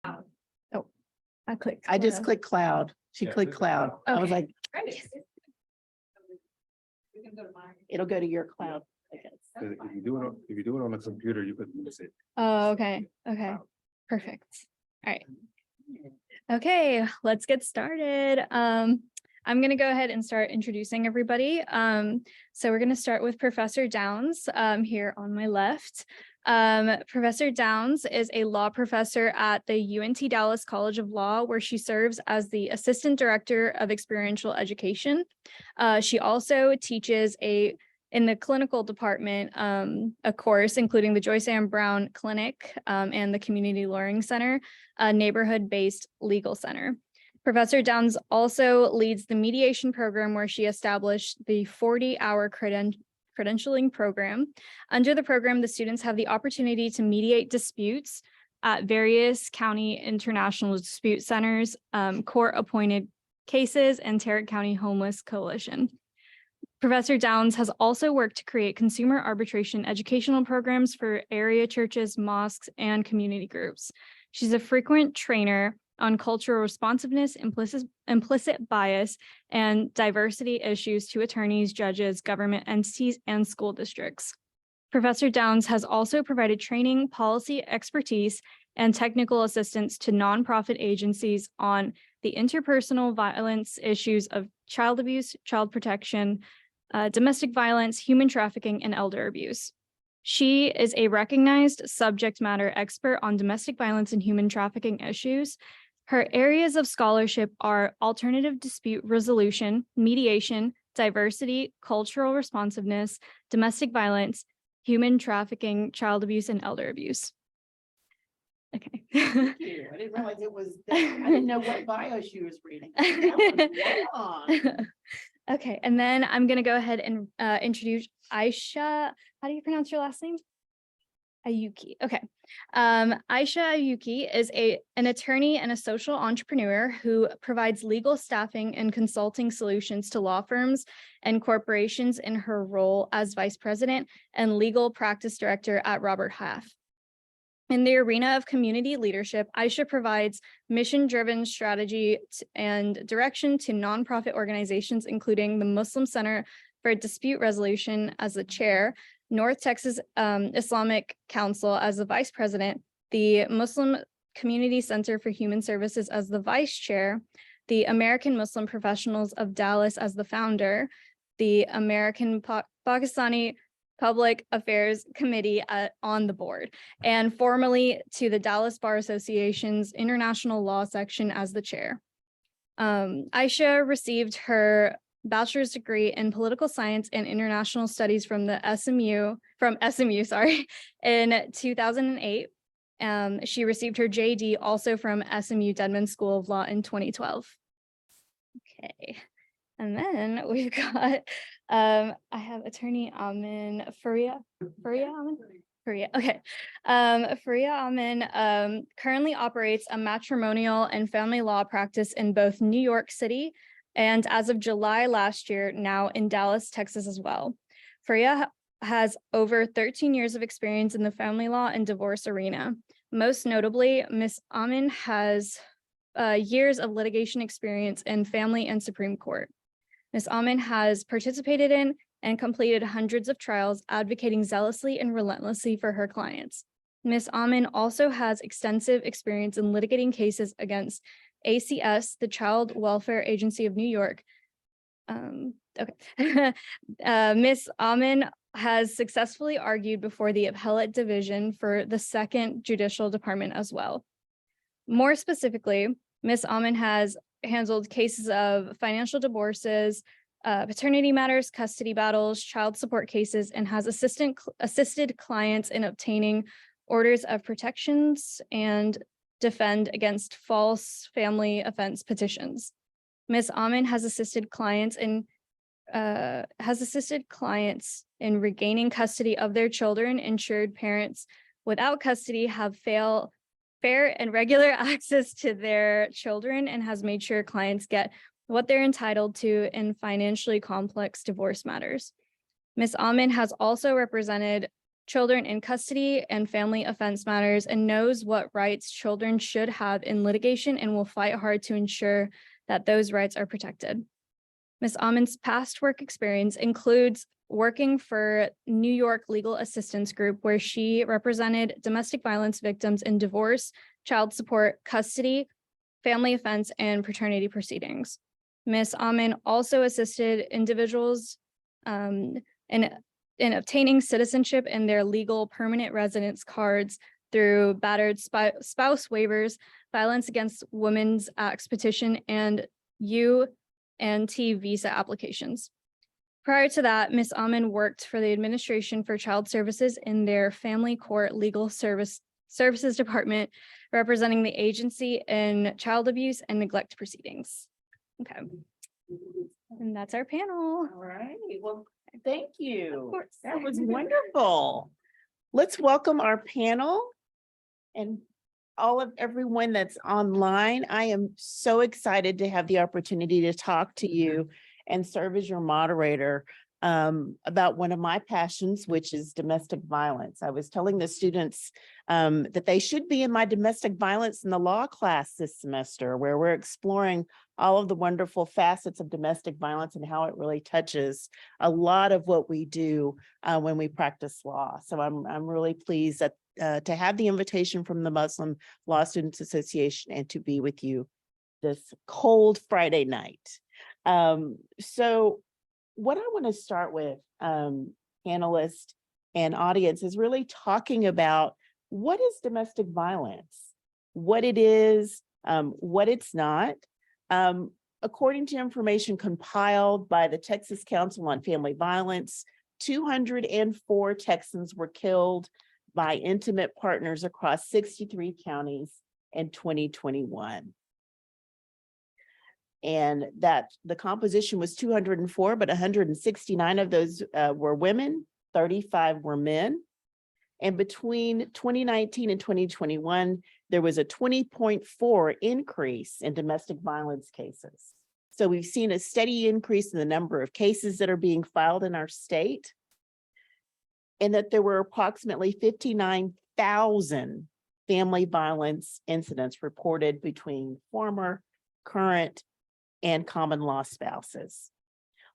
Oh, I clicked. I just clicked cloud. She Yeah, clicked click cloud. I was Okay. like, it'll go to your cloud, I guess. If you do it on a computer, you could miss it. Oh, okay. Okay. Perfect. All right. Okay, let's get started. I'm going to go ahead and start introducing everybody. So we're going to start with Professor Downs here on my left. Professor Downs is a law professor at the UNT-Dallas College of Law, where she serves as the Assistant Director of Experiential Education. She also teaches in the clinical department, a course including the Joyce Ann Brown Clinic and the Community Learning Center, a neighborhood-based legal center. Professor Downs also leads the mediation program, where she established the 40-hour credentialing program. Under the program, the students have the opportunity to mediate disputes at various county international dispute centers, court-appointed cases, and Tarrant County Homeless Coalition. Professor Downs has also worked to create consumer arbitration educational programs for area churches, mosques, and community groups. She's a frequent trainer on cultural responsiveness, implicit bias, and diversity issues to attorneys, judges, government entities, and school districts. Professor Downs has also provided training, policy expertise, and technical assistance to nonprofit agencies on the interpersonal violence issues of child abuse, child protection, domestic violence, human trafficking, and elder abuse. She is a recognized subject matter expert on domestic violence and human trafficking issues. Her areas of scholarship are alternative dispute resolution, mediation, diversity, cultural responsiveness, domestic violence, human trafficking, child abuse, and elder abuse. Okay. Thank you. I didn't realize it was that. I didn't know what bio she was reading. That was long. Okay, and then I'm going to go ahead and introduce Aisha. How do you pronounce your last name? Ayuki. Okay. Aisha Ayuki is an attorney and a social entrepreneur who provides legal staffing and consulting solutions to law firms and corporations in her role as vice president and legal practice director at Robert Half. In the arena of community leadership, Aisha provides mission-driven strategy and direction to nonprofit organizations, including the Muslim Center for Dispute Resolution as the chair, North Texas Islamic Council as the vice president, the Muslim Community Center for Human Services as the vice chair, the American Muslim Professionals of Dallas as the founder, the American Pakistani Public Affairs Committee on the board, and formally to the Dallas Bar Association's International Law Section as the chair. Aisha received her bachelor's degree in political science and international studies from SMU, in 2008. She received her JD also from SMU Dedman School of Law in 2012. Okay. And then we've got, I have attorney Amin Faria. Okay. Faria Amin currently operates a matrimonial and family law practice in both New York City and, as of July last year, now in Dallas, Texas as well. Faria has over 13 years of experience in the family law and divorce arena. Most notably, Ms. Amin has years of litigation experience in family and Supreme Court. Ms. Amin has participated in and completed hundreds of trials, advocating zealously and relentlessly for her clients. Ms. Amin also has extensive experience in litigating cases against ACS, the Child Welfare Agency of New York. Ms. Amin has successfully argued before the Appellate Division for the Second Judicial Department as well. More specifically, Ms. Amin has handled cases of financial divorces, paternity matters, custody battles, child support cases, and has assisted clients in obtaining orders of protections and defend against false family offense petitions. Ms. Amin has assisted clients in regaining custody of their children. Ensured parents without custody have fair and regular access to their children, and has made sure clients get what they're entitled to in financially complex divorce matters. Ms. Amin has also represented children in custody and family offense matters and knows what rights children should have in litigation and will fight hard to ensure that those rights are protected. Ms. Amon's past work experience includes working for New York Legal Assistance Group, where she represented domestic violence victims in divorce, child support, custody, family offense, and paternity proceedings. Ms. Amon also assisted individuals in obtaining citizenship and their legal permanent residence cards through battered spouse waivers, Violence Against Women's Acts petition, and UNTD visa applications. Prior to that, Ms. Amon worked for the Administration for Child Services in their Family Court Legal Services Department, representing the agency in child abuse and neglect proceedings. Okay. And that's our panel. All right, well, thank you. Of course. That was wonderful. Let's welcome our panel and everyone that's online. I am so excited to have the opportunity to talk to you and serve as your moderator about one of my passions, which is domestic violence. I was telling the students that they should be in my domestic violence in the law class this semester, where we're exploring all of the wonderful facets of domestic violence and how it really touches a lot of what we do when we practice law. So I'm really pleased that to have the invitation from the Muslim Law Students Association and to be with you this cold Friday night. So what I want to start with, panelists and audience, is really talking about what is domestic violence, what it is, what it's not. According to information compiled by the Texas Council on Family Violence, 204 Texans were killed by intimate partners across 63 counties in 2021. And that the composition was 204, but 169 of those were women, 35 were men. And between 2019 and 2021, there was a 20.4 increase in domestic violence cases. So we've seen a steady increase in the number of cases that are being filed in our state, and that there were approximately 59,000 family violence incidents reported between former, current, and common law spouses.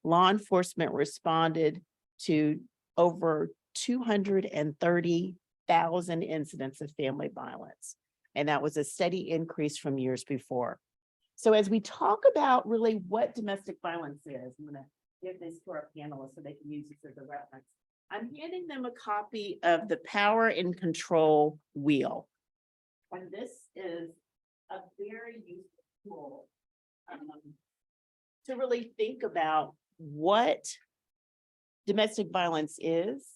Law enforcement responded to over 230,000 incidents of family violence, and that was a steady increase from years before. So as we talk about really what domestic violence is, I'm going to give this to our panelists so they can use this as a reference. I'm handing them a copy of the Power and Control Wheel. And this is a very useful tool to really think about what domestic violence is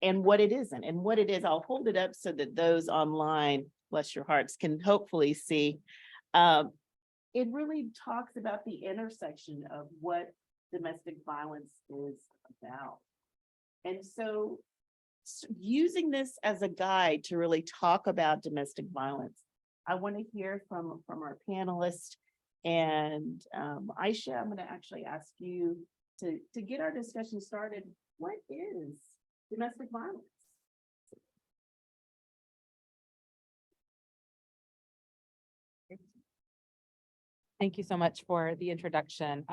and what it isn't. And what it is, I'll hold it up so that those online, bless your hearts, can hopefully see. It really talks about the intersection of what domestic violence is about. And so using this as a guide to really talk about domestic violence, I want to hear from our panelists. And Aisha, I'm going to actually ask you to get our discussion started. What is domestic violence? Thank you so much for the introduction.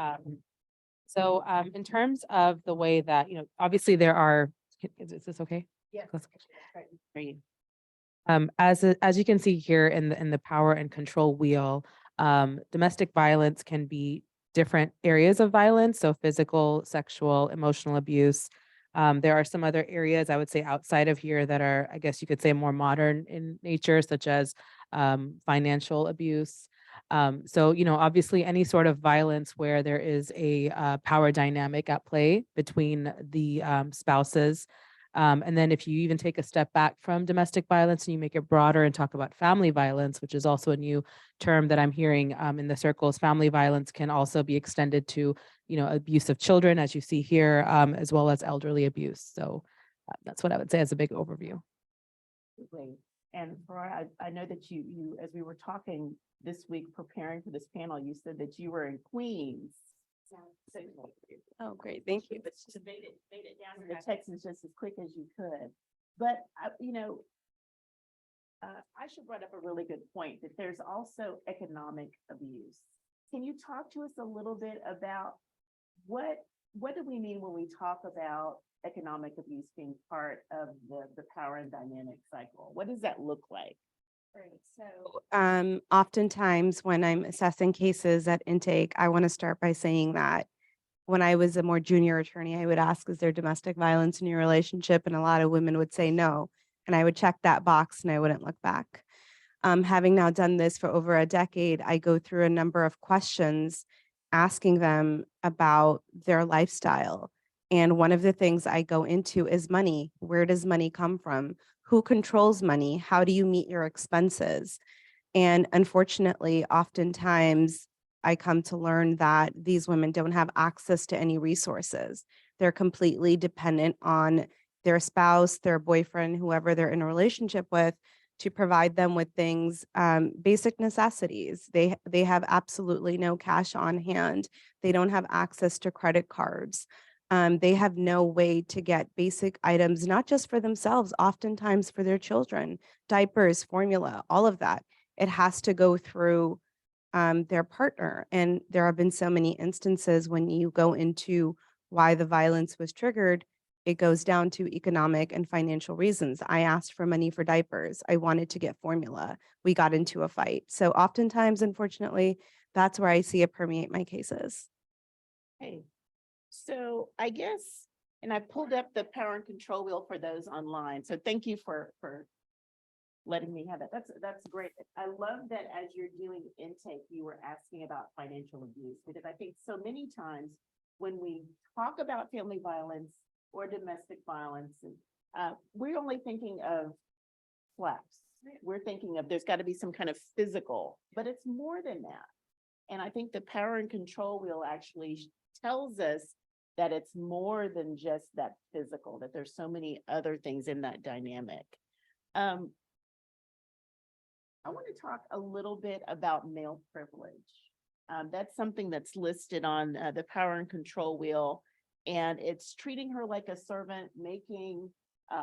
So in terms of the way that, obviously there are, is this okay? Yeah. Great. As you can see here in the Power and Control Wheel, domestic violence can be different areas of violence, so physical, sexual, emotional abuse. There are some other areas I would say outside of here that are, I guess you could say, more modern in nature, such as financial abuse. So, obviously any sort of violence where there is a power dynamic at play between the spouses. And then if you even take a step back from domestic violence and you make it broader and talk about family violence, which is also a new term that I'm hearing in the circles, family violence can also be extended to, abuse of children, as you see here, as well as elderly abuse. So that's what I would say as a big overview. And Farah, I know that you, as we were talking this week, preparing for this panel, you said that you were in Queens. Oh, great. Thank you. But you made it down to Texas just as quick as you could. But, I should bring up a really good point that there's also economic abuse. Can you talk to us a little bit about what do we mean when we talk about economic abuse being part of the power and dynamic cycle? What does that look like? Right. So, oftentimes when I'm assessing cases at intake, I want to start by saying that when I was a more junior attorney, I would ask, is there domestic violence in your relationship? And a lot of women would say no. And I would check that box and I wouldn't look back. Having now done this for over a decade, I go through a number of questions asking them about their lifestyle. And one of the things I go into is money. Where does money come from? Who controls money? How do you meet your expenses? And unfortunately, oftentimes I come to learn that these women don't have access to any resources. They're completely dependent on their spouse, their boyfriend, whoever they're in a relationship with, to provide them with things, basic necessities. They have absolutely no cash on hand. They don't have access to credit cards. They have no way to get basic items, not just for themselves, oftentimes for their children, diapers, formula, all of that. It has to go through their partner. And there have been so many instances when you go into why the violence was triggered, it goes down to economic and financial reasons. I asked for money for diapers. I wanted to get formula. We got into a fight. So oftentimes, unfortunately, that's where I see it permeate my cases. Hey, so I guess, and I pulled up the power and control wheel for those online. So thank you for letting me have that. That's great. I love that as you're doing intake, you were asking about financial abuse, because I think so many times when we talk about family violence or domestic violence, we're only thinking of slaps. We're thinking of there's got to be some kind of physical, but it's more than that. And I think the power and control wheel actually tells us that it's more than just that physical, that there's so many other things in that dynamic. I want to talk a little bit about male privilege. That's something that's listed on the power and control wheel, and it's treating her like a servant, making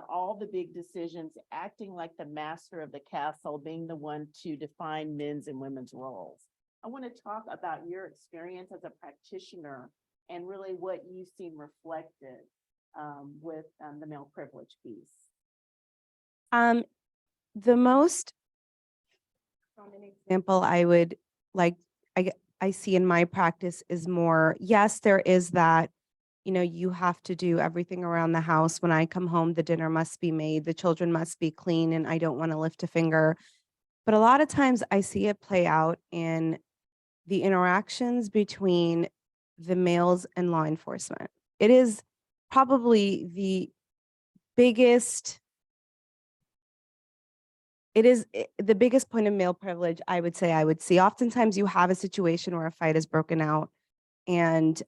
all the big decisions, acting like the master of the castle, being the one to define men's and women's roles. I want to talk about your experience as a practitioner and really what you've seen reflected with the male privilege piece. The most common example I would like, I see in my practice is more, yes, there is that, you have to do everything around the house. When I come home, the dinner must be made, the children must be clean, and I don't want to lift a finger. But a lot of times I see it play out in the interactions between the males and law enforcement. It is probably the biggest point of male privilege I would see. Oftentimes you have a situation where a fight is broken out and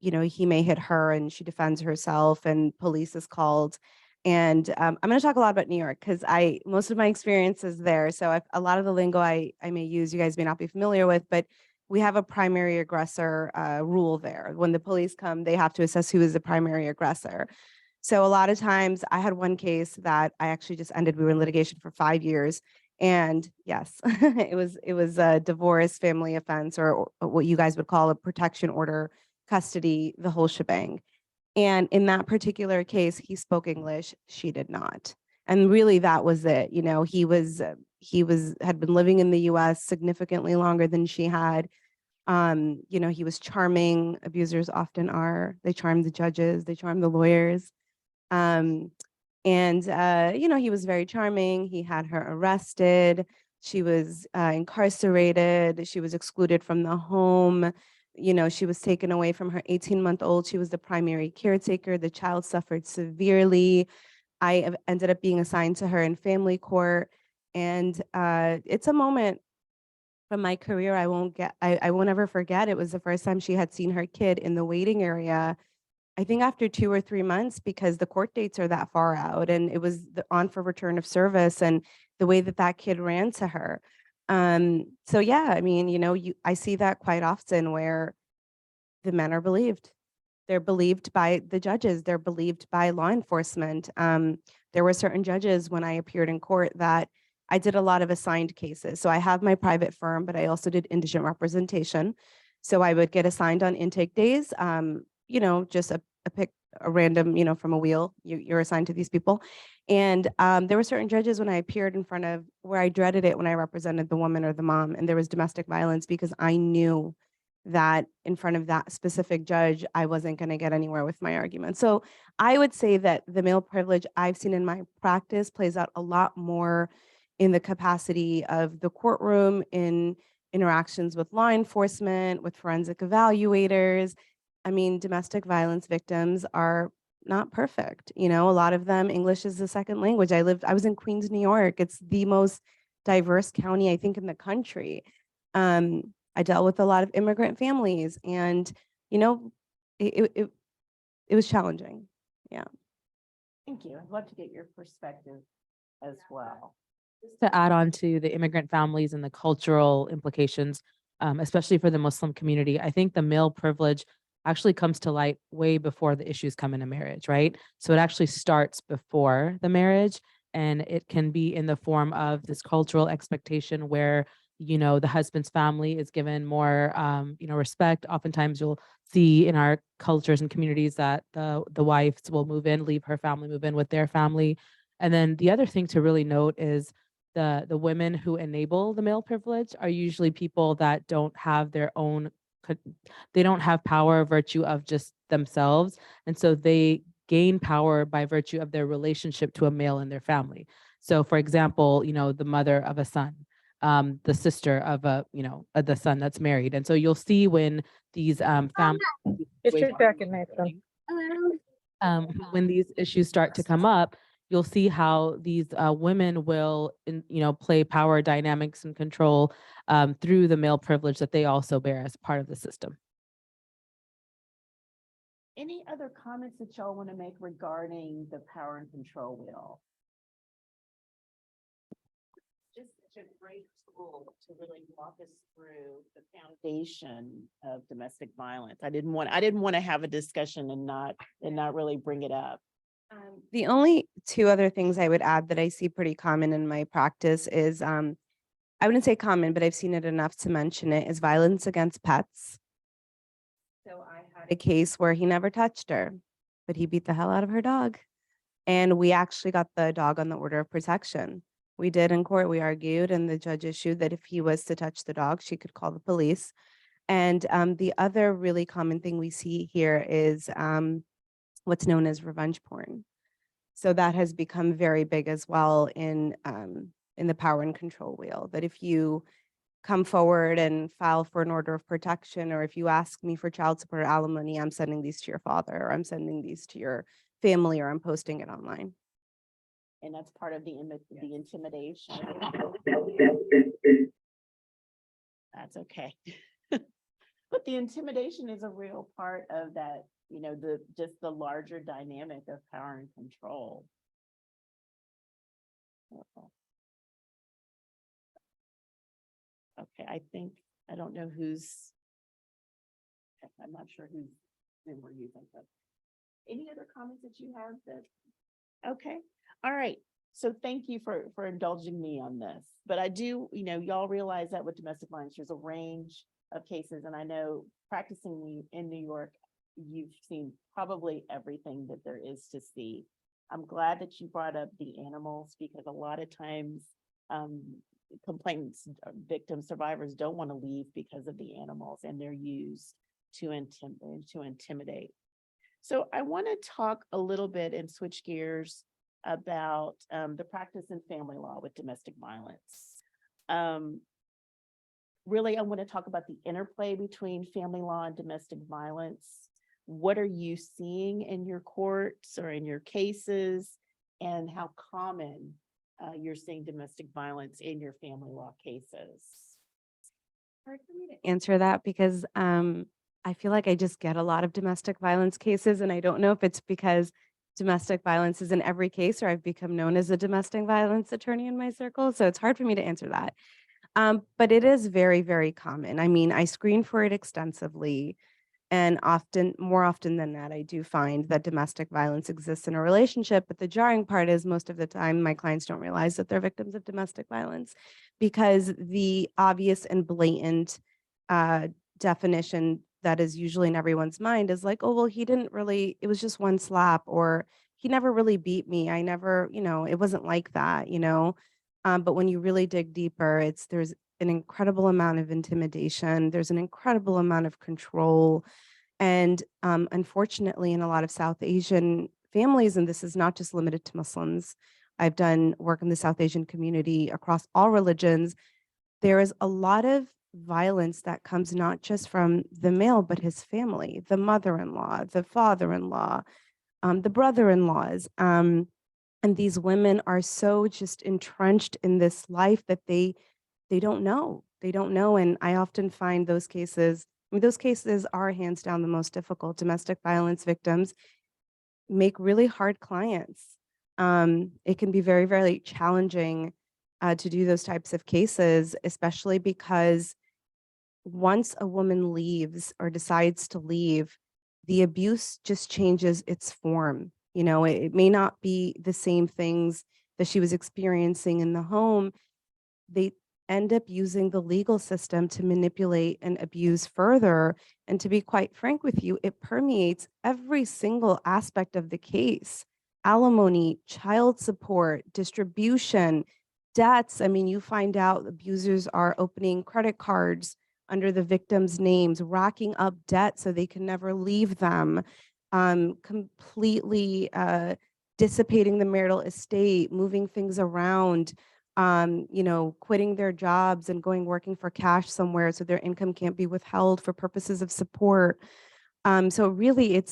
he may hit her and she defends herself and police is called. And I'm going to talk a lot about New York because most of my experience is there. So a lot of the lingo I may use, you guys may not be familiar with, but we have a primary aggressor rule there. When the police come, they have to assess who is the primary aggressor. So a lot of times I had one case that I actually just ended. We were in litigation for 5 years. And yes, it was a divorce, family offense, or what you guys would call a protection order, custody, the whole shebang. And in that particular case, he spoke English, she did not. And really that was it. He had been living in the US significantly longer than she had. He was charming. Abusers often are. They charm the judges, they charm the lawyers. He was very charming. He had her arrested. She was incarcerated. She was excluded from the home. She was taken away from her 18-month-old. She was the primary caretaker. The child suffered severely. I ended up being assigned to her in family court. And it's a moment from my career I won't ever forget. It was the first time she had seen her kid in the waiting area, I think after 2 or 3 months, because the court dates are that far out, and it was on for return of service, and the way that kid ran to her. So yeah, I mean, I see that quite often where the men are believed. They're believed by the judges. They're believed by law enforcement. There were certain judges when I appeared in court that I did a lot of assigned cases. So I have my private firm, but I also did indigent representation. So I would get assigned on intake days, just a random, from a wheel, you're assigned to these people. And there were certain judges when I appeared in front of where I dreaded it when I represented the woman or the mom, and there was domestic violence because I knew that in front of that specific judge, I wasn't going to get anywhere with my argument. So I would say that the male privilege I've seen in my practice plays out a lot more in the capacity of the courtroom, in interactions with law enforcement, with forensic evaluators. I mean, domestic violence victims are not perfect. A lot of them, English is the second language. I was in Queens, New York. It's the most diverse county, I think, in the country. I dealt with a lot of immigrant families, and it was challenging. Yeah. Thank you. I'd love to get your perspective as well. Just to add on to the immigrant families and the cultural implications, especially for the Muslim community, I think the male privilege actually comes to light way before the issues come into marriage, right? So it actually starts before the marriage, and it can be in the form of this cultural expectation where the husband's family is given more respect. Oftentimes you'll see in our cultures and communities that the wives will leave her family, move in with their family. And then the other thing to really note is the women who enable the male privilege are usually people that don't have their own, they don't have power or virtue of just themselves. And so they gain power by virtue of their relationship to a male in their family. So for example, the mother of a son, the sister of the son that's married. And so you'll see when these families, when these issues start to come up, you'll see how these women will, play power dynamics and control through the male privilege that they also bear as part of the system. Any other comments that y'all want to make regarding the power and control wheel? Just such a great tool to really walk us through the foundation of domestic violence. I didn't want to have a discussion and not really bring it up. The only two other things I would add that I see pretty common in my practice is, I wouldn't say common, but I've seen it enough to mention it, is violence against pets. So I had a case where he never touched her, but he beat the hell out of her dog. And we actually got the dog on the order of protection. We did in court, we argued, and the judge issued that if he was to touch the dog, she could call the police. And the other really common thing we see here is what's known as revenge porn. So that has become very big as well in the power and control wheel, that if you come forward and file for an order of protection, or if you ask me for child support or alimony, I'm sending these to your father, or I'm sending these to your family, or I'm posting it online. And that's part of the intimidation. That's okay. But the intimidation is a real part of that, just the larger dynamic of power and control. Okay, I don't know I'm not sure who's we're using, but any other comments that you have okay. All right. So thank you for indulging me on this. But I do, y'all realize that with domestic violence, there's a range of cases. And I know practicing in New York, you've seen probably everything that there is to see. I'm glad that you brought up the animals, because a lot of times complainants, victims, survivors don't want to leave because of the animals, and they're used to intimidate. So I want to talk a little bit and switch gears about the practice in family law with domestic violence. Really, I want to talk about the interplay between family law and domestic violence. What are you seeing in your courts or in your cases, and how common you're seeing domestic violence in your family law cases? Hard for me to answer that because I feel like I just get a lot of domestic violence cases, and I don't know if it's because domestic violence is in every case, or I've become known as a domestic violence attorney in my circle. So it's hard for me to answer that. But it is very, very common. I mean, I screen for it extensively. And more often than not, I do find that domestic violence exists in a relationship. But the jarring part is most of the time, my clients don't realize that they're victims of domestic violence because the obvious and blatant definition that is usually in everyone's mind is like, oh, well, it was just one slap, or he never really beat me. I never, it wasn't like that, but when you really dig deeper, there's an incredible amount of intimidation. There's an incredible amount of control. And unfortunately, in a lot of South Asian families, and this is not just limited to Muslims, I've done work in the South Asian community across all religions. There is a lot of violence that comes not just from the male, but his family, the mother-in-law, the father-in-law, the brother-in-laws. And these women are so just entrenched in this life that they don't know. They don't know. And I often find those cases are hands down the most difficult. Domestic violence victims make really hard clients. It can be very, very challenging to do those types of cases, especially because once a woman leaves or decides to leave, the abuse just changes its form. It may not be the same things that she was experiencing in the home. They end up using the legal system to manipulate and abuse further. And to be quite frank with you, it permeates every single aspect of the case: alimony, child support, distribution, debts. I mean, you find out abusers are opening credit cards under the victims' names, racking up debt so they can never leave them, completely dissipating the marital estate, moving things around, quitting their jobs and working for cash somewhere so their income can't be withheld for purposes of support. So really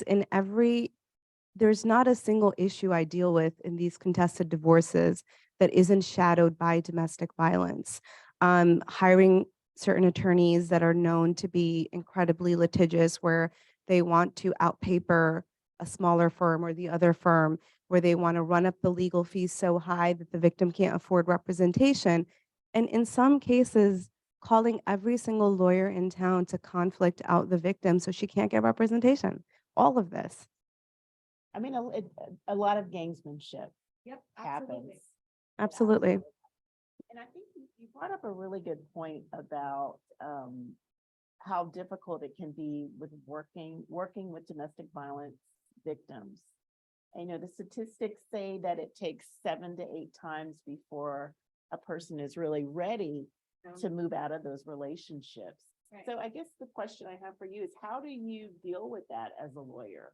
there's not a single issue I deal with in these contested divorces that isn't shadowed by domestic violence. Hiring certain attorneys that are known to be incredibly litigious, where they want to outpaper a smaller firm or the other firm, where they want to run up the legal fees so high that the victim can't afford representation. And in some cases, calling every single lawyer in town to conflict out the victim so she can't get representation. All of this. I mean, a lot of gamesmanship happens. Absolutely. And I think you brought up a really good point about how difficult it can be with working with domestic violence victims. The statistics say that it takes 7 to 8 times before a person is really ready to move out of those relationships. Right. So I guess the question I have for you is, how do you deal with that as a lawyer?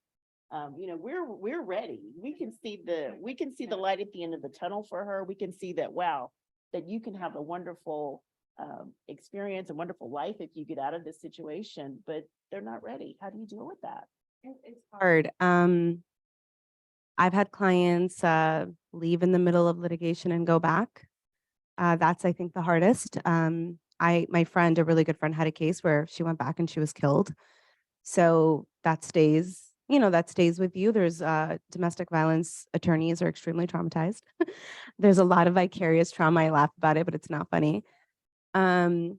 We're ready. We can see the light at the end of the tunnel for her. We can see that, wow, that you can have a wonderful experience, a wonderful life if you get out of this situation, but they're not ready. How do you deal with that? It's hard. I've had clients leave in the middle of litigation and go back. That's, I think, the hardest. My friend, a really good friend, had a case where she went back and she was killed. So that stays with you. There's domestic violence attorneys are extremely traumatized. There's a lot of vicarious trauma. I laugh about it, but it's not funny. Yeah.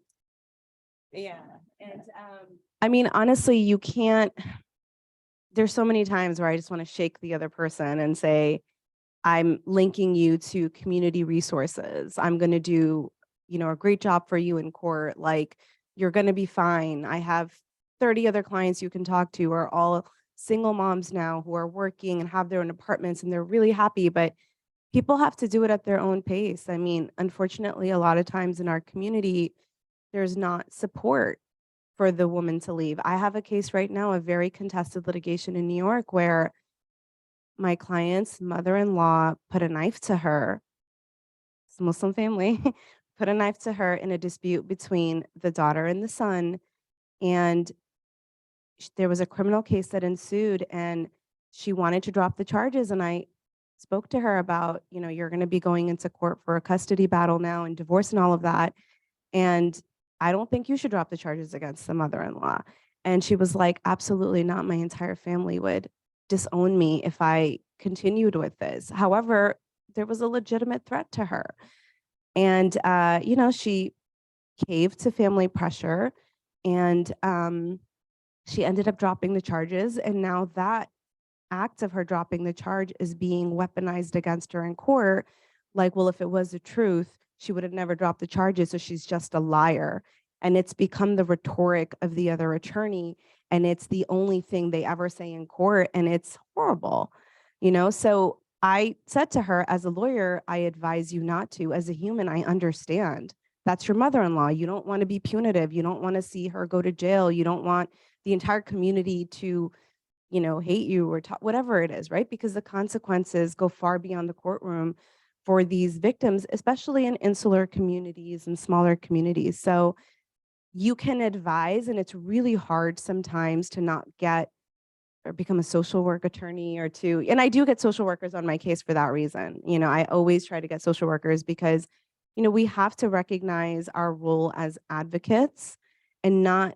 And I mean, honestly, you can't, there's so many times where I just want to shake the other person and say, I'm linking you to community resources. I'm going to do, a great job for you in court. Like, you're going to be fine. I have 30 other clients you can talk to who are all single moms now who are working and have their own apartments and they're really happy, but people have to do it at their own pace. I mean, unfortunately, a lot of times in our community, there's not support for the woman to leave. I have a case right now, a very contested litigation in New York, where my client's mother-in-law put a knife to her, it's a Muslim family, put a knife to her in a dispute between the daughter and the son. And there was a criminal case that ensued and she wanted to drop the charges. And I spoke to her about, you're going to be going into court for a custody battle now and divorce and all of that. And I don't think you should drop the charges against the mother-in-law. And she was like, absolutely not. My entire family would disown me if I continued with this. However, there was a legitimate threat to her. And, she caved to family pressure. And She ended up dropping the charges, and now that act of her dropping the charge is being weaponized against her in court. Like, well, if it was the truth, she would have never dropped the charges, so she's just a liar. And it's become the rhetoric of the other attorney, and it's the only thing they ever say in court, and it's horrible, you know? So I said to her, as a lawyer, I advise you not to. As a human, I understand. That's your mother-in-law. You don't want to be punitive. You don't want to see her go to jail. You don't want the entire community to, you know, hate you or whatever it is, right? Because the consequences go far beyond the courtroom for these victims, especially in insular communities and smaller communities. So you can advise, and it's really hard sometimes to not get or become a social work attorney or to, and I do get social workers on my case for that reason. You know, I always try to get social workers because, you know, we have to recognize our role as advocates and not,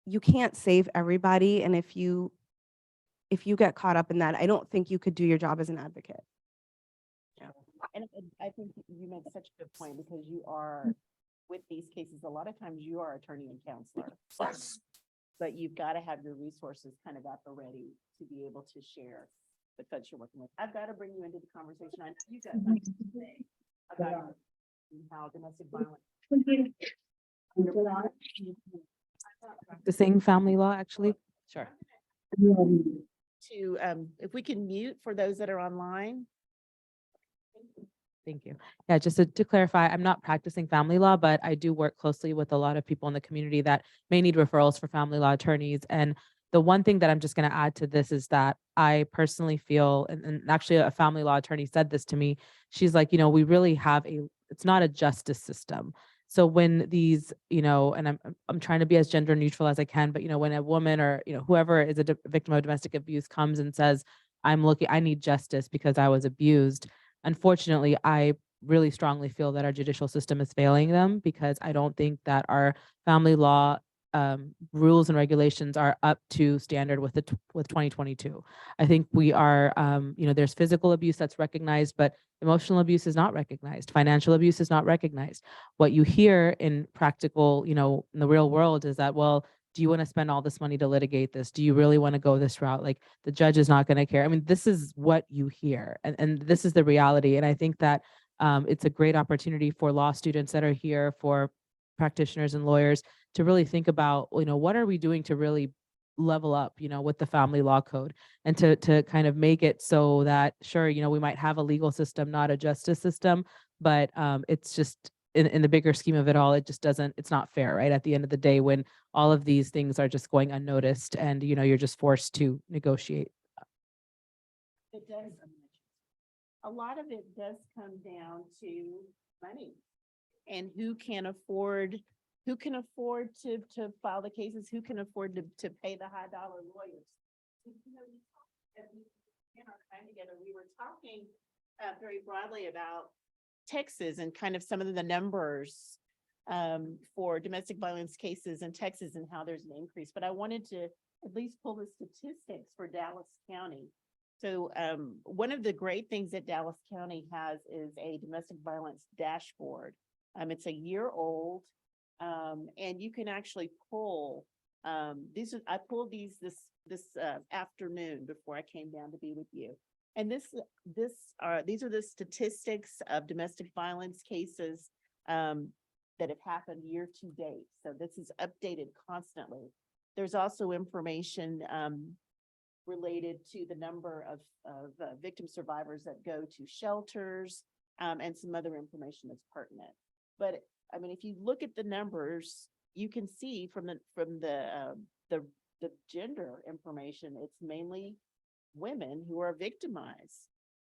you can't save everybody. And if you get caught up in that, I don't think you could do your job as an advocate. And I think you make such a good point because you are, with these cases, a lot of times you are attorney and counselor. But you've got to have your resources kind of at the ready to be able to share the folks you're working with. I've got to bring you into the conversation. I know you got something to say about how domestic violence. Practicing family law, actually. Sure. To, if we can mute for those that are online. Thank you. Yeah, just to clarify, I'm not practicing family law, but I do work closely with a lot of people in the community that may need referrals for family law attorneys. And the one thing that I'm just going to add to this is that I personally feel, and actually a family law attorney said this to me, she's like, you know, we really have it's not a justice system. So when these, you know, and I'm trying to be as gender neutral as I can, but, you know, when a woman or, you know, whoever is a victim of domestic abuse comes and says, I need justice because I was abused. Unfortunately, I really strongly feel that our judicial system is failing them because I don't think that our family law rules and regulations are up to standard with 2022. I think we are, you know, there's physical abuse that's recognized, but emotional abuse is not recognized. Financial abuse is not recognized. What you hear in practical, you know, in the real world is that, well, do you want to spend all this money to litigate this? Do you really want to go this route? Like the judge is not going to care. I mean, this is what you hear, and this is the reality. And I think that it's a great opportunity for law students that are here, for practitioners and lawyers to really think about, you know, what are we doing to really level up, you know, with the family law code and to kind of make it so that, sure, you know, we might have a legal system, not a justice system, but it's just in the bigger scheme of it all, it just doesn't, it's not fair, right? At the end of the day, when all of these things are just going unnoticed and, you know, you're just forced to negotiate. It does. A lot of it does come down to money and who can afford to file the cases, who can afford to pay the high dollar lawyers. You know, in our time together, we were talking very broadly about Texas and kind of some of the numbers for domestic violence cases in Texas and how there's an increase. But I wanted to at least pull the statistics for Dallas County. So one of the great things that Dallas County has is a domestic violence dashboard. It's a year old, and you can actually pull these. I pulled these this afternoon before I came down to be with you. And these are the statistics of domestic violence cases that have happened year to date. So this is updated constantly. There's also information related to the number of victim survivors that go to shelters and some other information that's pertinent. But I mean, if you look at the numbers, you can see from the gender information, it's mainly women who are victimized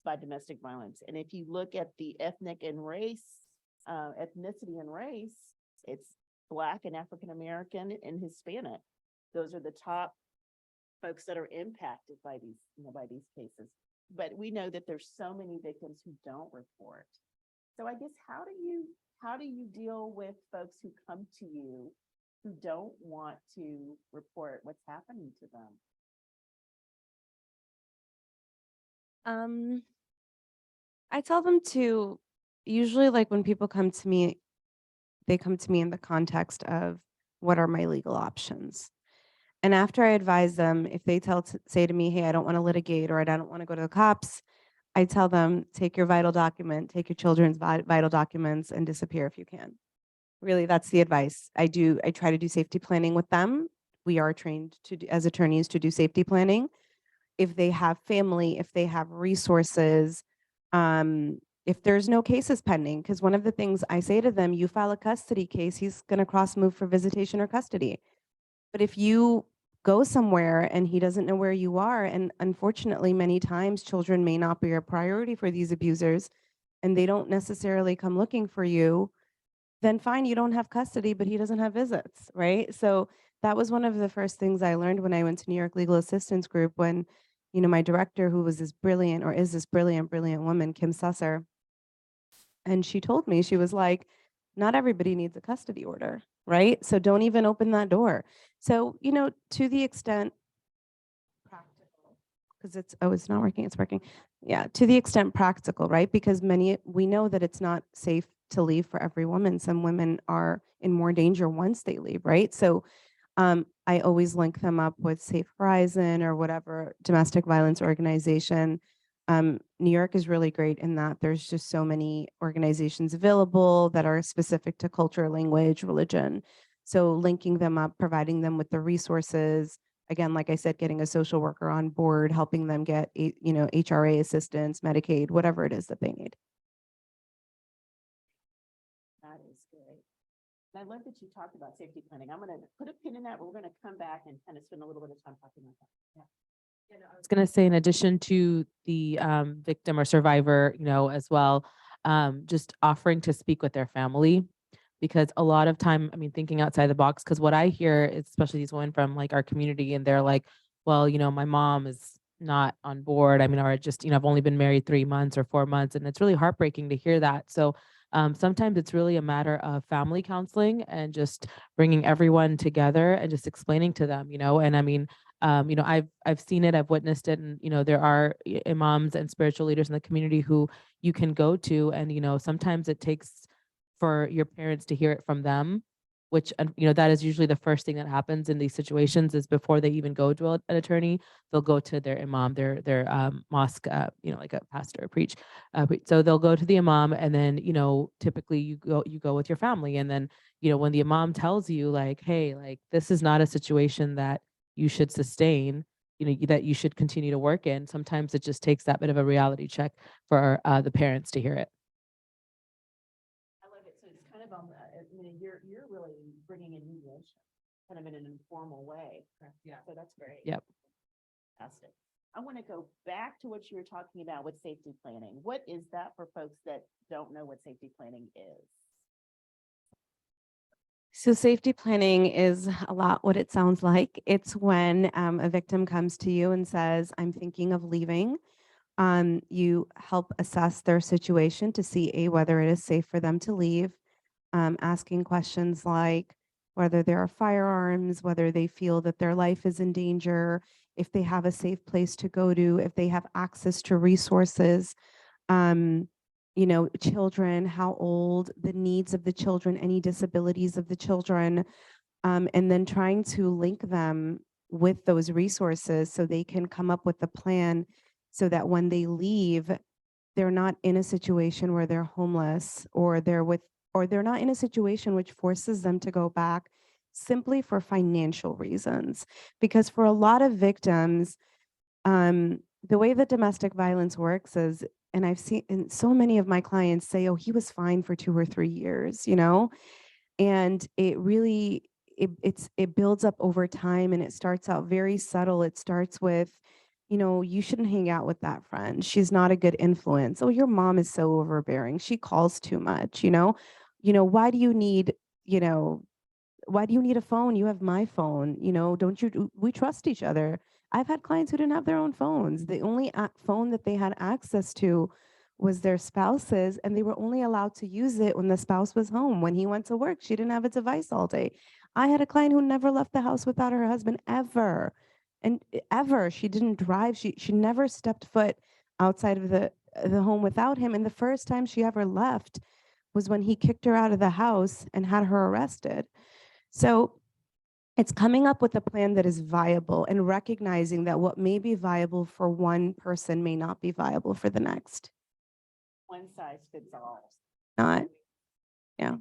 by domestic violence. And if you look at the ethnicity and race, it's Black and African American and Hispanic. Those are the top folks that are impacted by these, you know, by these cases. But we know that there's so many victims who don't report. So I guess how do you deal with folks who come to you who don't want to report what's happening to them? I tell them to, usually like when people come to me, they come to me in the context of what are my legal options? And after I advise them, if they say to me, hey, I don't want to litigate or I don't want to go to the cops, I tell them, take your vital document, take your children's vital documents and disappear if you can. Really, that's the advice. I try to do safety planning with them. We are trained as attorneys to do safety planning. If they have family, if they have resources, if there's no cases pending, because one of the things I say to them, you file a custody case, he's going to cross move for visitation or custody. But if you go somewhere and he doesn't know where you are, and unfortunately, many times children may not be a priority for these abusers, and they don't necessarily come looking for you, then fine, you don't have custody, but he doesn't have visits, right? So that was one of the first things I learned when I went to New York Legal Assistance Group when, my director, who was this brilliant, or is this brilliant woman, Kim Susser, and she told me, she was like, not everybody needs a custody order, right? So don't even open that door. So, to the extent practical, because it's not working, it's working. Yeah, to the extent practical, right? Because we know that it's not safe to leave for every woman. Some women are in more danger once they leave, right? So I always link them up with Safe Horizon or whatever domestic violence organization. New York is really great in that there's just so many organizations available that are specific to culture, language, religion. So linking them up, providing them with the resources, again, like I said, getting a social worker on board, helping them get, HRA assistance, Medicaid, whatever it is that they need. That is great. And I love that you talked about safety planning. I'm going to put a pin in that. We're going to come back and kind of spend a little bit of time talking about that. Yeah. I was going to say, in addition to the victim or survivor, as well, just offering to speak with their family, because a lot of time, I mean, thinking outside the box, because what I hear, especially these women from like our community, and they're like, well, my mom is not on board. I mean, or just, I've only been married 3 months or 4 months, and it's really heartbreaking to hear that. So sometimes it's really a matter of family counseling and just bringing everyone together and just explaining to them, and I mean, I've seen it, I've witnessed it, and there are imams and spiritual leaders in the community who you can go to, and sometimes it takes for your parents to hear it from them, which that is usually the first thing that happens in these situations. Is before they even go to an attorney, they'll go to their imam, their mosque, like a pastor, so they'll go to the imam, and then typically you go with your family, and then when the imam tells you like, hey, like this is not a situation that you should sustain, that you should continue to work in. Sometimes it just takes that bit of a reality check for the parents to hear it. I love it. So it's kind of you're really bringing in mediation, kind of in an informal way. Yeah. So that's great. Yep. Fantastic. I want to go back to what you were talking about with safety planning. What is that for folks that don't know what safety planning is? So safety planning is a lot what it sounds like. It's when a victim comes to you and says, I'm thinking of leaving. You help assess their situation to see whether it is safe for them to leave, asking questions like whether there are firearms, whether they feel that their life is in danger, if they have a safe place to go to, if they have access to resources, children, how old, the needs of the children, any disabilities of the children, and then trying to link them with those resources so they can come up with a plan so that when they leave, they're not in a situation where they're homeless, or they're not in a situation which forces them to go back simply for financial reasons. Because for a lot of victims, the way that domestic violence works is, and I've seen, and so many of my clients say, oh, he was fine for 2 or 3 years, and it really, it builds up over time, and it starts out very subtle. It starts with, you shouldn't hang out with that friend. She's not a good influence. Oh, your mom is so overbearing. She calls too much, why do you need, why do you need a phone? You have my phone, don't you, we trust each other. I've had clients who didn't have their own phones. The only phone that they had access to was their spouse's, and they were only allowed to use it when the spouse was home. When he went to work, she didn't have a device all day. I had a client who never left the house without her husband ever. And ever, she didn't drive. She never stepped foot outside of the home without him. And the first time she ever left was when he kicked her out of the house and had her arrested. So It's coming up with a plan that is viable and recognizing that what may be viable for one person may not be viable for the next. One size fits all. Not, yeah.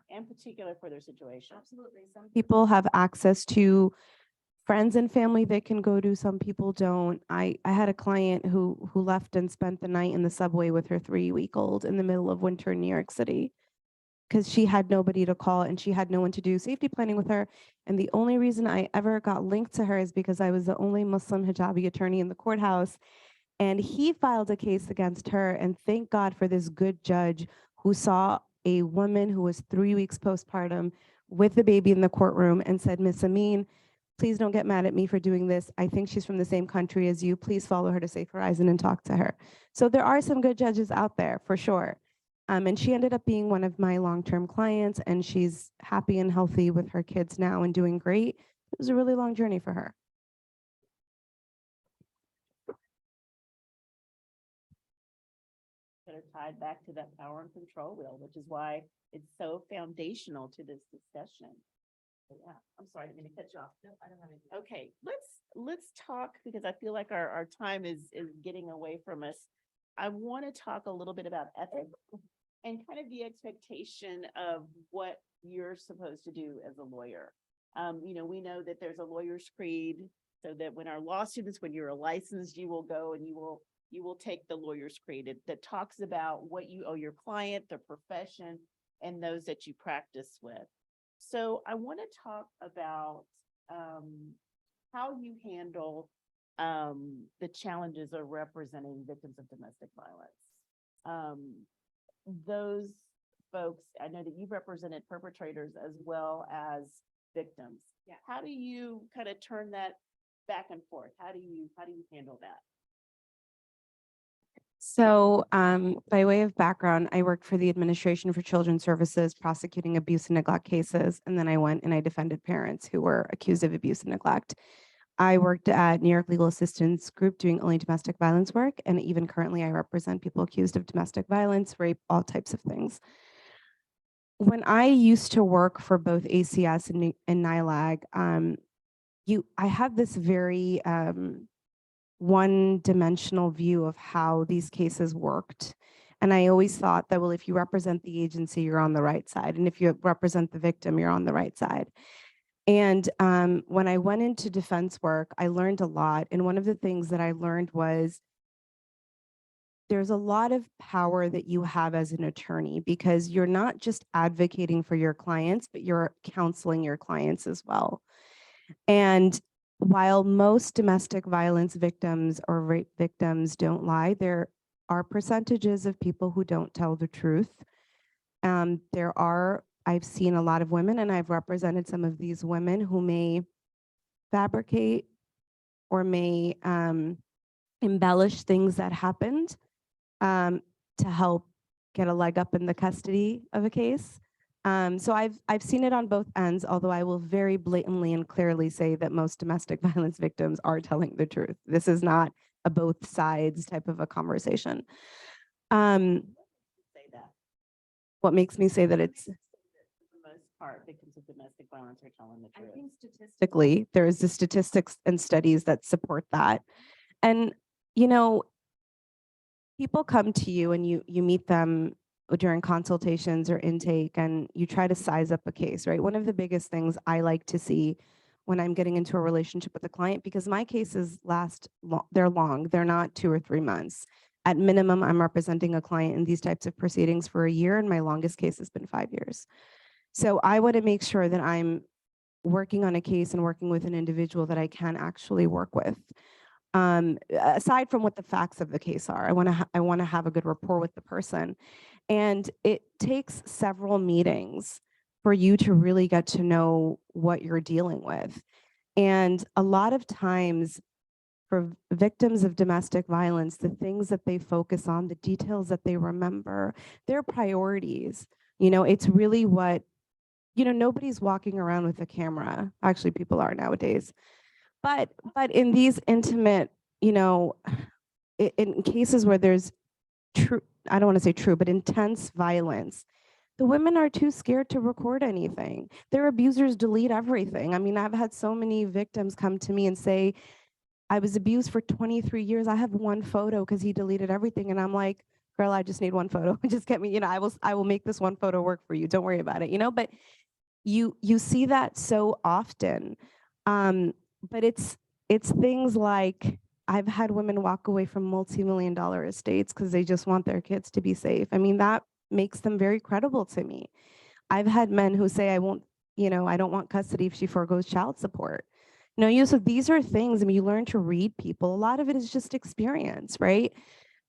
In particular for their situation. Absolutely. Some people have access to friends and family they can go to. Some people don't. I had a client who left and spent the night in the subway with her 3-week-old in the middle of winter in New York City because she had nobody to call and she had no one to do safety planning with her. And the only reason I ever got linked to her is because I was the only Muslim hijabi attorney in the courthouse. And he filed a case against her. And thank God for this good judge who saw a woman who was 3 weeks postpartum with the baby in the courtroom and said, Miss Amin, please don't get mad at me for doing this. I think she's from the same country as you. Please follow her to Safe Horizon and talk to her. So there are some good judges out there for sure. And she ended up being one of my long-term clients, and she's happy and healthy with her kids now and doing great. It was a really long journey for her. That are tied back to that power and control wheel, which is why it's so foundational to this discussion. But yeah, I'm sorry, I didn't mean to cut you off. No, I don't have anything. Okay, let's talk because I feel like our time is getting away from us. I want to talk a little bit about ethics and kind of the expectation of what you're supposed to do as a lawyer. We know that there's a lawyer's creed, so that when our law students, when you're licensed, you will go and you will take the lawyer's creed that talks about what you owe your client, the profession, and those that you practice with. So I want to talk about how you handle the challenges of representing victims of domestic violence. Those folks, I know that you've represented perpetrators as well as victims. Yeah. How do you kind of turn that back and forth? How do you handle that? So by way of background, I worked for the Administration for Children's Services prosecuting abuse and neglect cases. And then I went and I defended parents who were accused of abuse and neglect. I worked at New York Legal Assistance Group doing only domestic violence work. And even currently I represent people accused of domestic violence, rape, all types of things. When I used to work for both ACS and NILAG, I had this very one-dimensional view of how these cases worked. And I always thought that, well, if you represent the agency, you're on the right side. And if you represent the victim, you're on the right side. And when I went into defense work, I learned a lot. And one of the things that I learned was there's a lot of power that you have as an attorney because you're not just advocating for your clients, but you're counseling your clients as well. And while most domestic violence victims or rape victims don't lie, there are percentages of people who don't tell the truth. I've seen a lot of women, and I've represented some of these women who may fabricate or may embellish things that happened to help get a leg up in the custody of a case. So I've seen it on both ends, although I will very blatantly and clearly say that most domestic violence victims are telling the truth. This is not a both sides type of a conversation. Say that. What makes me say that it's For the most part, victims of domestic violence are telling the truth. I think statistically, there's the statistics and studies that support that. And, people come to you and you meet them during consultations or intake and you try to size up a case, right? One of the biggest things I like to see when I'm getting into a relationship with a client, because my cases they're long, they're not 2 or 3 months. At minimum, I'm representing a client in these types of proceedings for a year, and my longest case has been 5 years. So I want to make sure that I'm working on a case and working with an individual that I can actually work with. Aside from what the facts of the case are, I want to have a good rapport with the person. And it takes several meetings for you to really get to know what you're dealing with. And a lot of times for victims of domestic violence, the things that they focus on, the details that they remember, their priorities, it's really what, nobody's walking around with a camera. Actually, people are nowadays. But in these intimate, in cases where there's true, I don't want to say true, but intense violence, The women are too scared to record anything. Their abusers delete everything. I mean, I've had so many victims come to me and say, I was abused for 23 years. I have one photo because he deleted everything. And I'm like, girl, I just need one photo. Just get me, I will make this one photo work for you. Don't worry about it, but you see that so often. But it's things like I've had women walk away from multi-million-dollar estates because they just want their kids to be safe. I mean, that makes them very credible to me. I've had men who say, I won't, I don't want custody if she forgoes child support. So these are things, I mean, you learn to read people. A lot of it is just experience, right?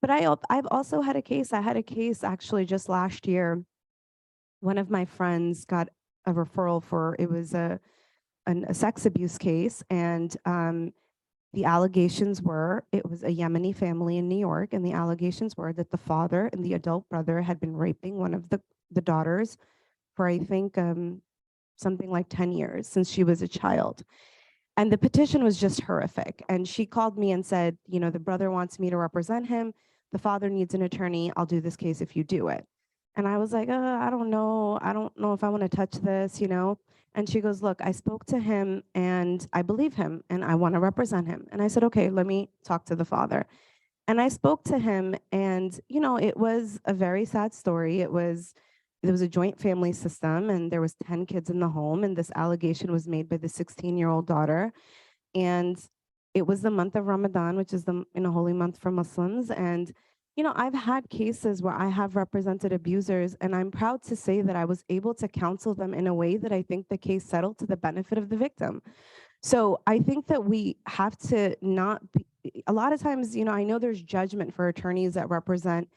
But I've also had a case. I had a case actually just last year. One of my friends got a referral for, it was a sex abuse case. And the allegations were, it was a Yemeni family in New York. And the allegations were that the father and the adult brother had been raping one of the daughters for, I think, something like 10 years since she was a child. And the petition was just horrific. And she called me and said, the brother wants me to represent him. The father needs an attorney. I'll do this case if you do it. And I was like, I don't know. I don't know if I want to touch this, And she goes, look, I spoke to him and I believe him and I want to represent him. And I said, okay, let me talk to the father. And I spoke to him and, it was a very sad story. There was a joint family system and there was 10 kids in the home. And this allegation was made by the 16-year-old daughter. And it was the month of Ramadan, which is the holy month for Muslims. And, I've had cases where I have represented abusers, and I'm proud to say that I was able to counsel them in a way that I think the case settled to the benefit of the victim. So I think that we have to not be, a lot of times, I know there's judgment for attorneys that represent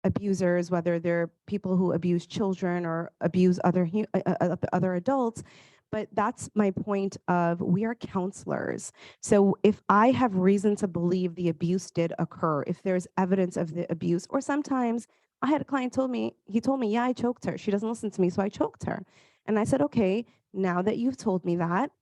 abusers, whether they're people who abuse children or abuse other adults. But that's my point of, we are counselors. So if I have reason to believe the abuse did occur, if there's evidence of the abuse, or sometimes I had a client he told me, yeah, I choked her. She doesn't listen to me, so I choked her. And I said, okay, now that you've told me that,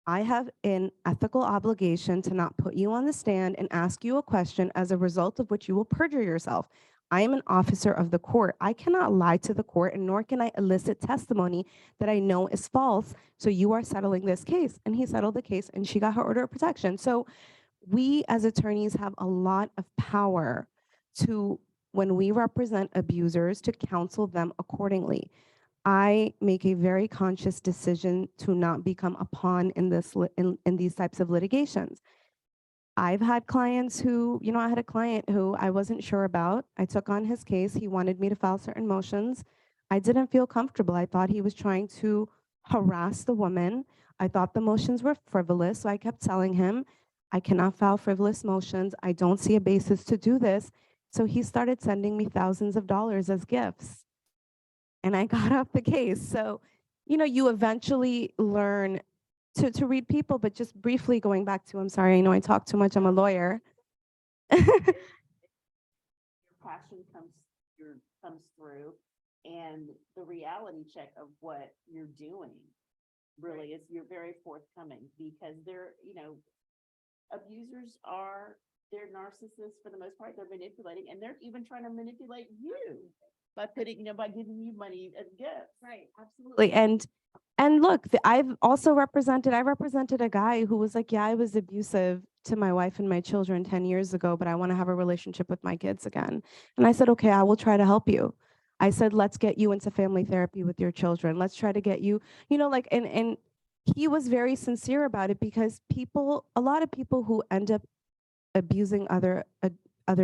I have an ethical obligation to not put you on the stand and ask you a question as a result of which you will perjure yourself. I am an officer of the court. I cannot lie to the court, and nor can I elicit testimony that I know is false. So you are settling this case. And he settled the case and she got her order of protection. So we as attorneys have a lot of power to, when we represent abusers, to counsel them accordingly. I make a very conscious decision to not become a pawn in these types of litigations. I've had clients who, I had a client who I wasn't sure about. I took on his case. He wanted me to file certain motions. I didn't feel comfortable. I thought he was trying to harass the woman. I thought the motions were frivolous. So I kept telling him, I cannot file frivolous motions. I don't see a basis to do this. So he started sending me thousands of dollars as gifts. And I got off the case. So, you eventually learn to read people, but just briefly going back to, I'm sorry, I know I talk too much, I'm a lawyer. Your passion comes through, and the reality check of what you're doing really is, you're very forthcoming, because abusers they're narcissists for the most part. They're manipulating, and they're even trying to manipulate you by by giving you money as gifts. Right, absolutely. And look, I represented a guy who was like, yeah, I was abusive to my wife and my children 10 years ago, but I want to have a relationship with my kids again. And I said, okay, I will try to help you. I said, let's get you into family therapy with your children. Let's try to get you, and he was very sincere about it, because a lot of people who end up abusing other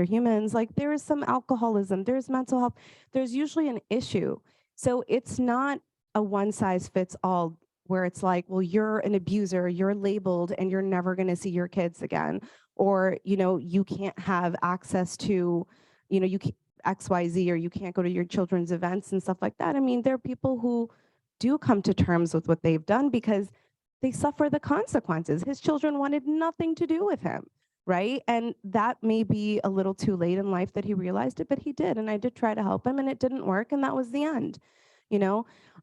humans, like, there is some alcoholism, there's mental health, there's usually an issue. So it's not a one size fits all, where it's like, well, you're an abuser, you're labeled, and you're never going to see your kids again, or you can't have access to you can XYZ, or you can't go to your children's events and stuff like that. I mean, there are people who do come to terms with what they've done because they suffer the consequences. His children wanted nothing to do with him, right? And that may be a little too late in life that he realized it, but he did. And I did try to help him, and it didn't work, and that was the end,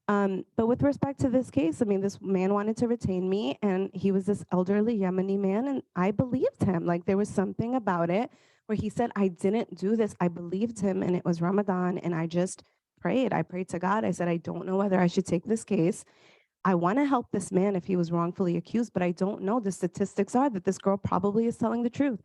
But with respect to this case, I mean, this man wanted to retain me, and he was this elderly Yemeni man, and I believed him. Like, there was something about it where he said, I didn't do this. I believed him, and it was Ramadan, and I just prayed. I prayed to God. I said, I don't know whether I should take this case. I want to help this man if he was wrongfully accused, but I don't know. The statistics are that this girl probably is telling the truth.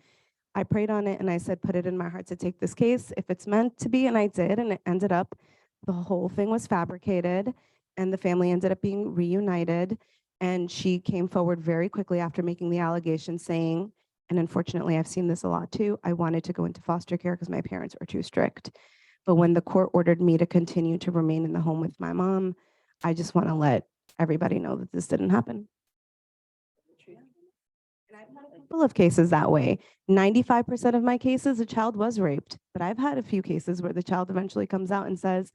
I prayed on it and I said, put it in my heart to take this case if it's meant to be. And I did. And it ended up, the whole thing was fabricated and the family ended up being reunited. And she came forward very quickly after making the allegation saying, and unfortunately, I've seen this a lot too, I wanted to go into foster care because my parents were too strict. But when the court ordered me to continue to remain in the home with my mom, I just want to let everybody know that this didn't happen. And I've had a couple of cases that way. 95% of my cases, a child was raped, but I've had a few cases where the child eventually comes out and says,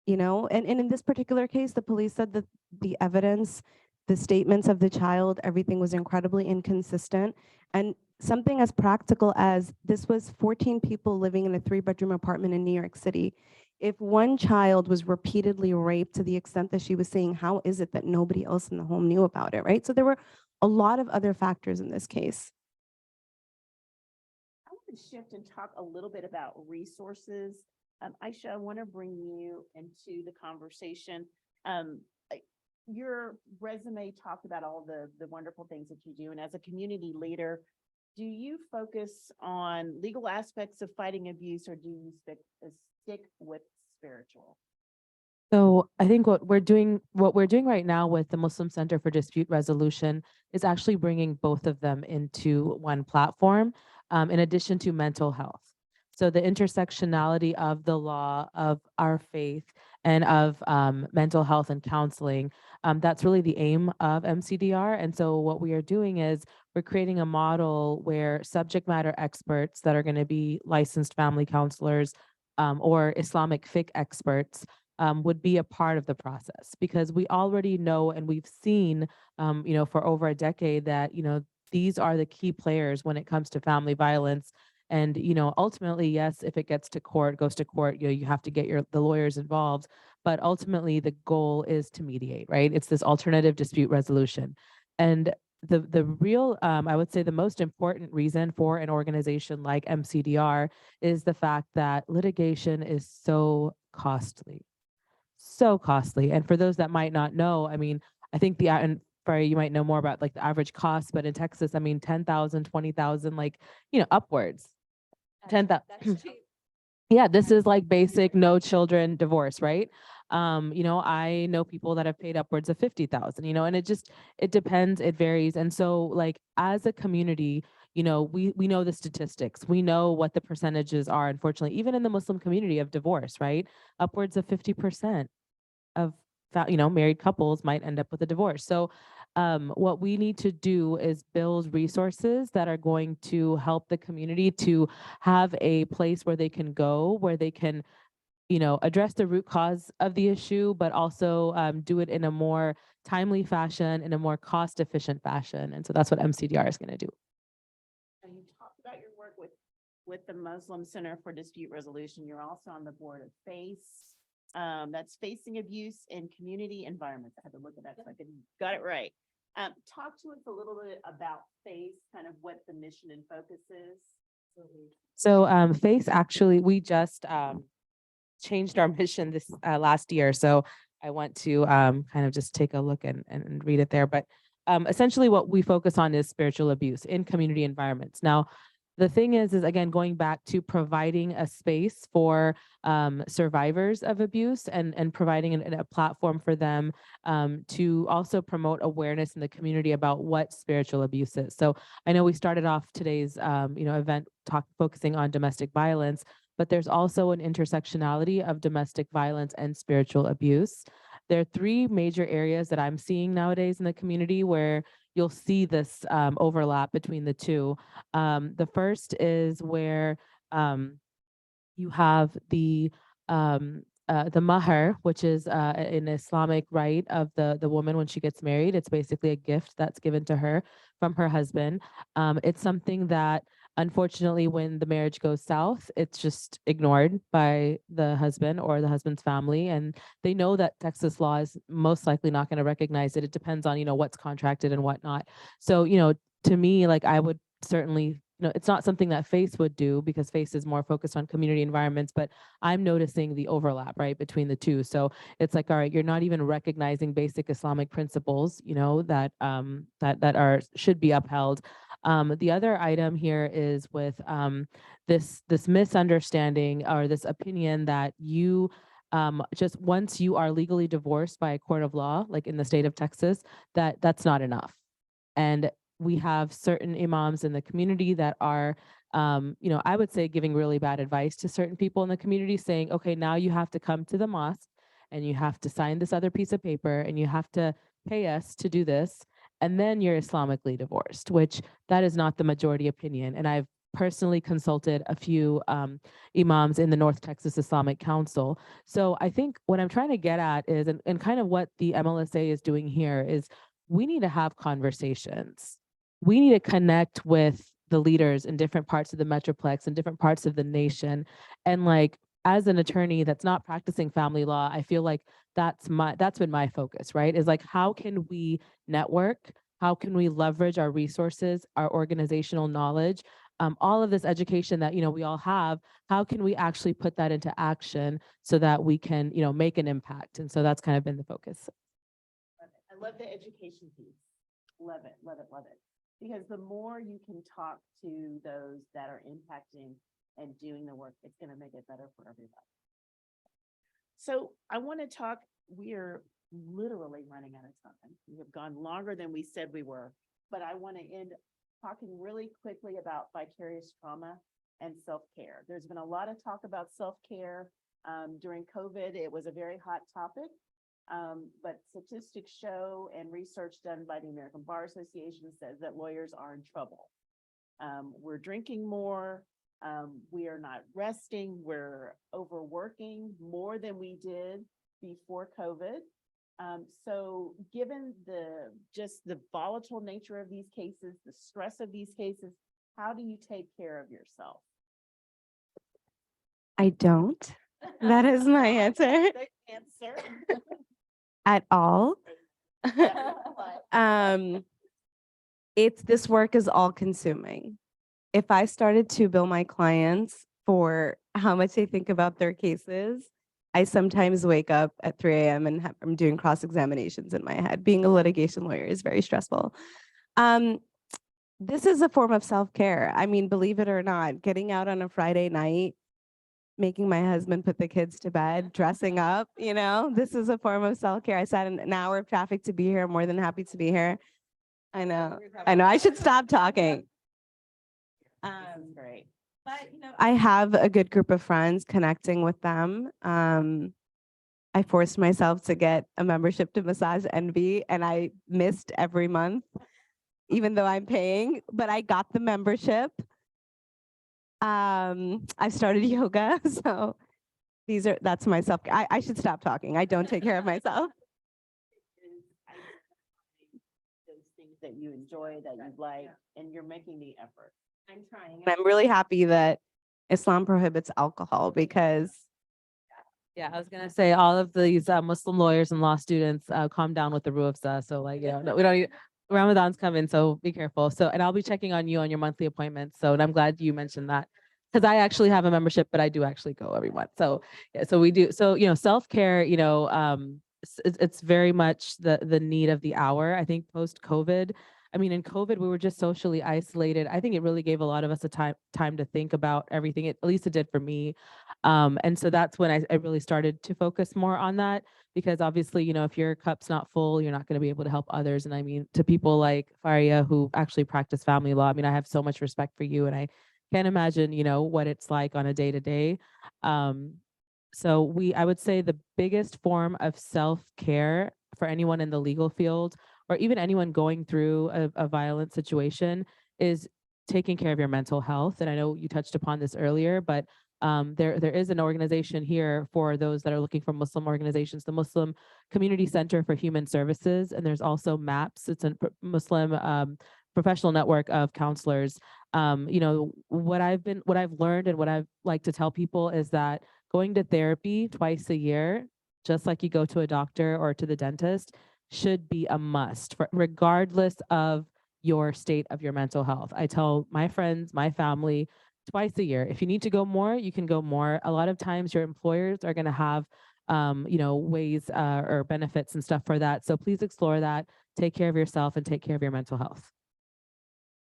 you know, and in this particular case, the police said that the evidence, the statements of the child, everything was incredibly inconsistent. And something as practical as this was 14 people living in a 3-bedroom apartment in New York City. If one child was repeatedly raped to the extent that she was saying, how is it that nobody else in the home knew about it, right? So there were a lot of other factors in this case. I want to shift and talk a little bit about resources. Aisha, I want to bring you into the conversation. Your resume talked about all the wonderful things that you do. And as a community leader, do you focus on legal aspects of fighting abuse or do you stick with spiritual? So I think what we're doing right now with the Muslim Center for Dispute Resolution is actually bringing both of them into one platform, in addition to mental health. So the intersectionality of the law, of our faith, and of mental health and counseling, that's really the aim of MCDR. And so what we are doing is we're creating a model where subject matter experts that are going to be licensed family counselors or Islamic fiqh experts would be a part of the process, because we already know and we've seen, for over a decade that, these are the key players when it comes to family violence. And, ultimately, yes, if it goes to court, you have to get the lawyers involved. But ultimately, the goal is to mediate, right? It's this alternative dispute resolution. And the real, I would say the most important reason for an organization like MCDR is the fact that litigation is so costly. So costly. And for those that might not know, I mean, I think and Barry, you might know more about like the average cost, but in Texas, I mean, 10,000, 20,000, like, upwards. 10,000. Yeah, this is like basic no children divorce, right? I know people that have paid upwards of 50,000, and it depends, it varies. And so like as a community, we know the statistics. We know what the percentages are, unfortunately, even in the Muslim community of divorce, right? Upwards of 50% of married couples might end up with a divorce. So what we need to do is build resources that are going to help the community to have a place where they can go, where they can, address the root cause of the issue, but also do it in a more timely fashion, in a more cost-efficient fashion. And so that's what MCDR is going to do. And you talked about your work with the Muslim Center for Dispute Resolution. You're also on the board of FACE. That's Facing Abuse in Community Environments. I had to look at that so I got it right. Talk to us a little bit about FACE, kind of what the mission and focus is. So FACE, actually, we just changed our mission this last year. So I want to kind of just take a look and read it there. But essentially what we focus on is spiritual abuse in community environments. Now, the thing is again, going back to providing a space for survivors of abuse and providing a platform for them to also promote awareness in the community about what spiritual abuse is. So I know we started off today's event focusing on domestic violence, but there's also an intersectionality of domestic violence and spiritual abuse. There are 3 major areas that I'm seeing nowadays in the community where you'll see this overlap between the two. The first is where you have the mahar, which is an Islamic right of the woman when she gets married. It's basically a gift that's given to her from her husband. It's something that, unfortunately, when the marriage goes south, it's just ignored by the husband or the husband's family. And they know that Texas law is most likely not going to recognize it. It depends on, what's contracted and whatnot. So, to me, like I would certainly, it's not something that FACE would do because FACE is more focused on community environments, but I'm noticing the overlap, right, between the two. So it's like, all right, you're not even recognizing basic Islamic principles, that should be upheld. The other item here is with this misunderstanding or this opinion that you just once you are legally divorced by a court of law, like in the state of Texas, that's not enough. And we have certain imams in the community that are, I would say giving really bad advice to certain people in the community saying, okay, now you have to come to the mosque and you have to sign this other piece of paper and you have to pay us to do this. And then you're Islamically divorced, which that is not the majority opinion. And I've personally consulted a few imams in the North Texas Islamic Council. So I think what I'm trying to get at is, and kind of what the MLSA is doing here is we need to have conversations. We need to connect with the leaders in different parts of the Metroplex and different parts of the nation. And like, as an attorney that's not practicing family law, I feel like that's been my focus, right? Is like, how can we network? How can we leverage our resources, our organizational knowledge, all of this education that, we all have? How can we actually put that into action so that we can, make an impact? And so that's kind of been the focus. I love the education piece. Love it, love it, love it. Because the more you can talk to those that are impacting and doing the work, it's going to make it better for everybody. So I want to talk, we're literally running out of time. We have gone longer than we said we were, but I want to end talking really quickly about vicarious trauma and self-care. There's been a lot of talk about self-care. During COVID, it was a very hot topic. But statistics show and research done by the American Bar Association says that lawyers are in trouble. We're drinking more. We are not resting. We're overworking more than we did before COVID. So given just the volatile nature of these cases, the stress of these cases, how do you take care of yourself? I don't. That is my answer. The answer. At all. This work is all consuming. If I started to bill my clients for how much they think about their cases, I sometimes wake up at 3 a.m. and I'm doing cross-examinations in my head. Being a litigation lawyer is very stressful. This is a form of self-care. I mean, believe it or not, getting out on a Friday night, making my husband put the kids to bed, dressing up, this is a form of self-care. I sat in an hour of traffic to be here. I'm more than happy to be here. I know. I should stop talking. Great. But, I have a good group of friends, connecting with them. I forced myself to get a membership to Massage Envy, and I missed every month, even though I'm paying, but I got the membership. I've started yoga, so that's myself. I should stop talking. I don't take care of myself. Those things that you enjoy, that you like, and you're making the effort. I'm trying. And I'm really happy that Islam prohibits alcohol because. Yeah, I was gonna say all of these Muslim lawyers and law students calm down with the ruafza. So like, no, we don't need. Ramadan's coming, so be careful. So, and I'll be checking on you on your monthly appointments. So, and I'm glad you mentioned that because I actually have a membership, but I do actually go every month. So, yeah, so we do. So, self-care, it's very much the need of the hour. I think post-COVID, I mean, in COVID, we were just socially isolated. I think it really gave a lot of us a time to think about everything. At least it did for me. And so that's when I really started to focus more on that. Because obviously, if your cup's not full, you're not going to be able to help others. And I mean, to people like Faria who actually practice family law, I mean, I have so much respect for you and I can't imagine, what it's like on a day-to-day. So I would say the biggest form of self-care for anyone in the legal field, or even anyone going through a violent situation, is taking care of your mental health. And I know you touched upon this earlier, but there is an organization here for those that are looking for Muslim organizations, the Muslim Community Center for Human Services, and there's also MAPS. It's a Muslim professional network of counselors. What I've learned and what I've like to tell people is that going to therapy twice a year, just like you go to a doctor or to the dentist, should be a must, regardless of your state of your mental health. I tell my friends, my family, twice a year. If you need to go more, you can go more. A lot of times your employers are going to have ways or benefits and stuff for that. So please explore that. Take care of yourself and take care of your mental health.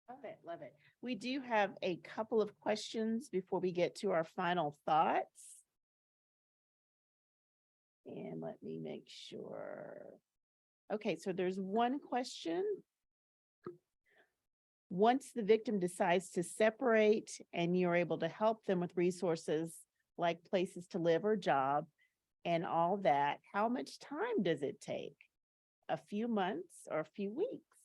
Love it, love it. We do have a couple of questions before we get to our final thoughts. And let me make sure. Okay, so there's one question. Once the victim decides to separate and you're able to help them with resources like places to live or job and all that, how much time does it take? A few months or a few weeks?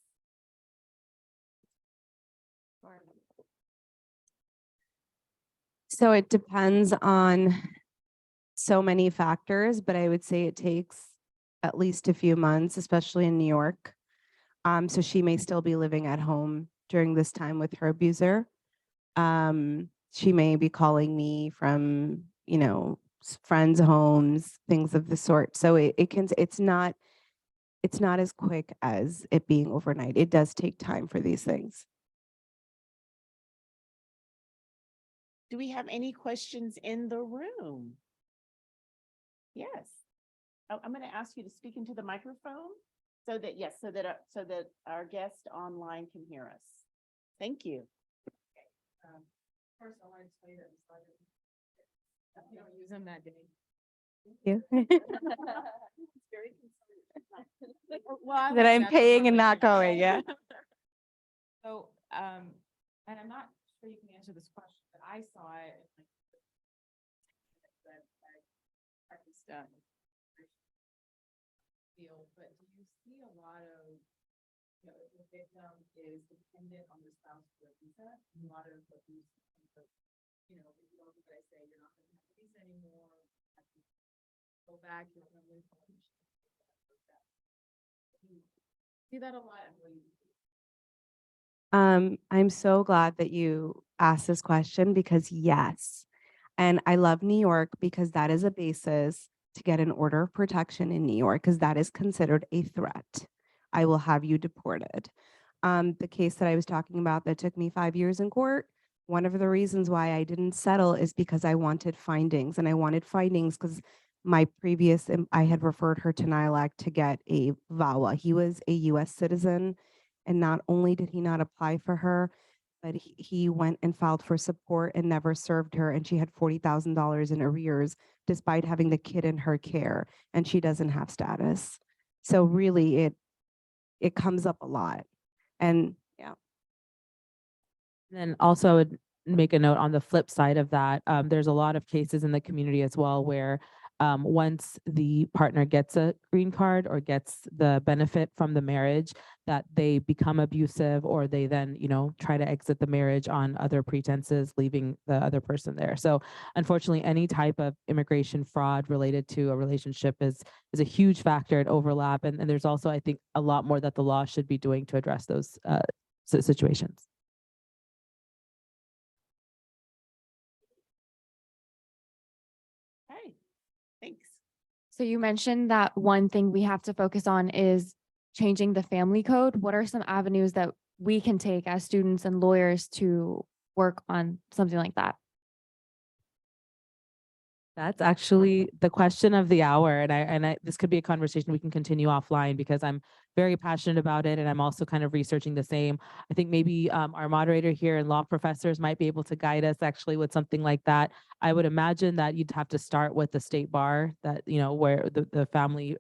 So it depends on so many factors, but I would say it takes at least a few months, especially in New York. So she may still be living at home during this time with her abuser. She may be calling me from, friends' homes, things of the sort. So it's not as quick as it being overnight. It does take time for these things. Do we have any questions in the room? Yes. I'm going to ask you to speak into the microphone so that, yes, so that our guest online can hear us. Thank you. First, I want to tell you that we don't use them that day. You. Very That I'm paying and not going, yeah. So, and I'm not sure you can answer this question, but I saw it. But do you see a lot of, if the victim is dependent on the spouse for a visa, a lot of abuse, if you don't do what I say, you're not going to have a visa anymore, have to go back, you're going to live. See that a lot. I'm so glad that you asked this question because yes, and I love New York because that is a basis to get an order of protection in New York because that is considered a threat. I will have you deported. The case that I was talking about that took me 5 years in court, one of the reasons why I didn't settle is because I wanted findings, and I wanted findings because I had referred her to NILAC to get a VAWA. He was a US citizen, and not only did he not apply for her, but he went and filed for support and never served her, and she had $40,000 in arrears despite having the kid in her care, and she doesn't have status. So really it comes up a lot. And yeah. Then also I would make a note on the flip side of that. There's a lot of cases in the community as well where once the partner gets a green card or gets the benefit from the marriage, that they become abusive or they then, try to exit the marriage on other pretenses, leaving the other person there. So unfortunately, any type of immigration fraud related to a relationship is a huge factor and overlap. And there's also, I think, a lot more that the law should be doing to address those situations. Okay, thanks. So you mentioned that one thing we have to focus on is changing the family code. What are some avenues that we can take as students and lawyers to work on something like that? That's actually the question of the hour. And I this could be a conversation we can continue offline because I'm very passionate about it. And I'm also kind of researching the same. I think maybe our moderator here and law professors might be able to guide us actually with something like that. I would imagine that you'd have to start with the state bar that, where the family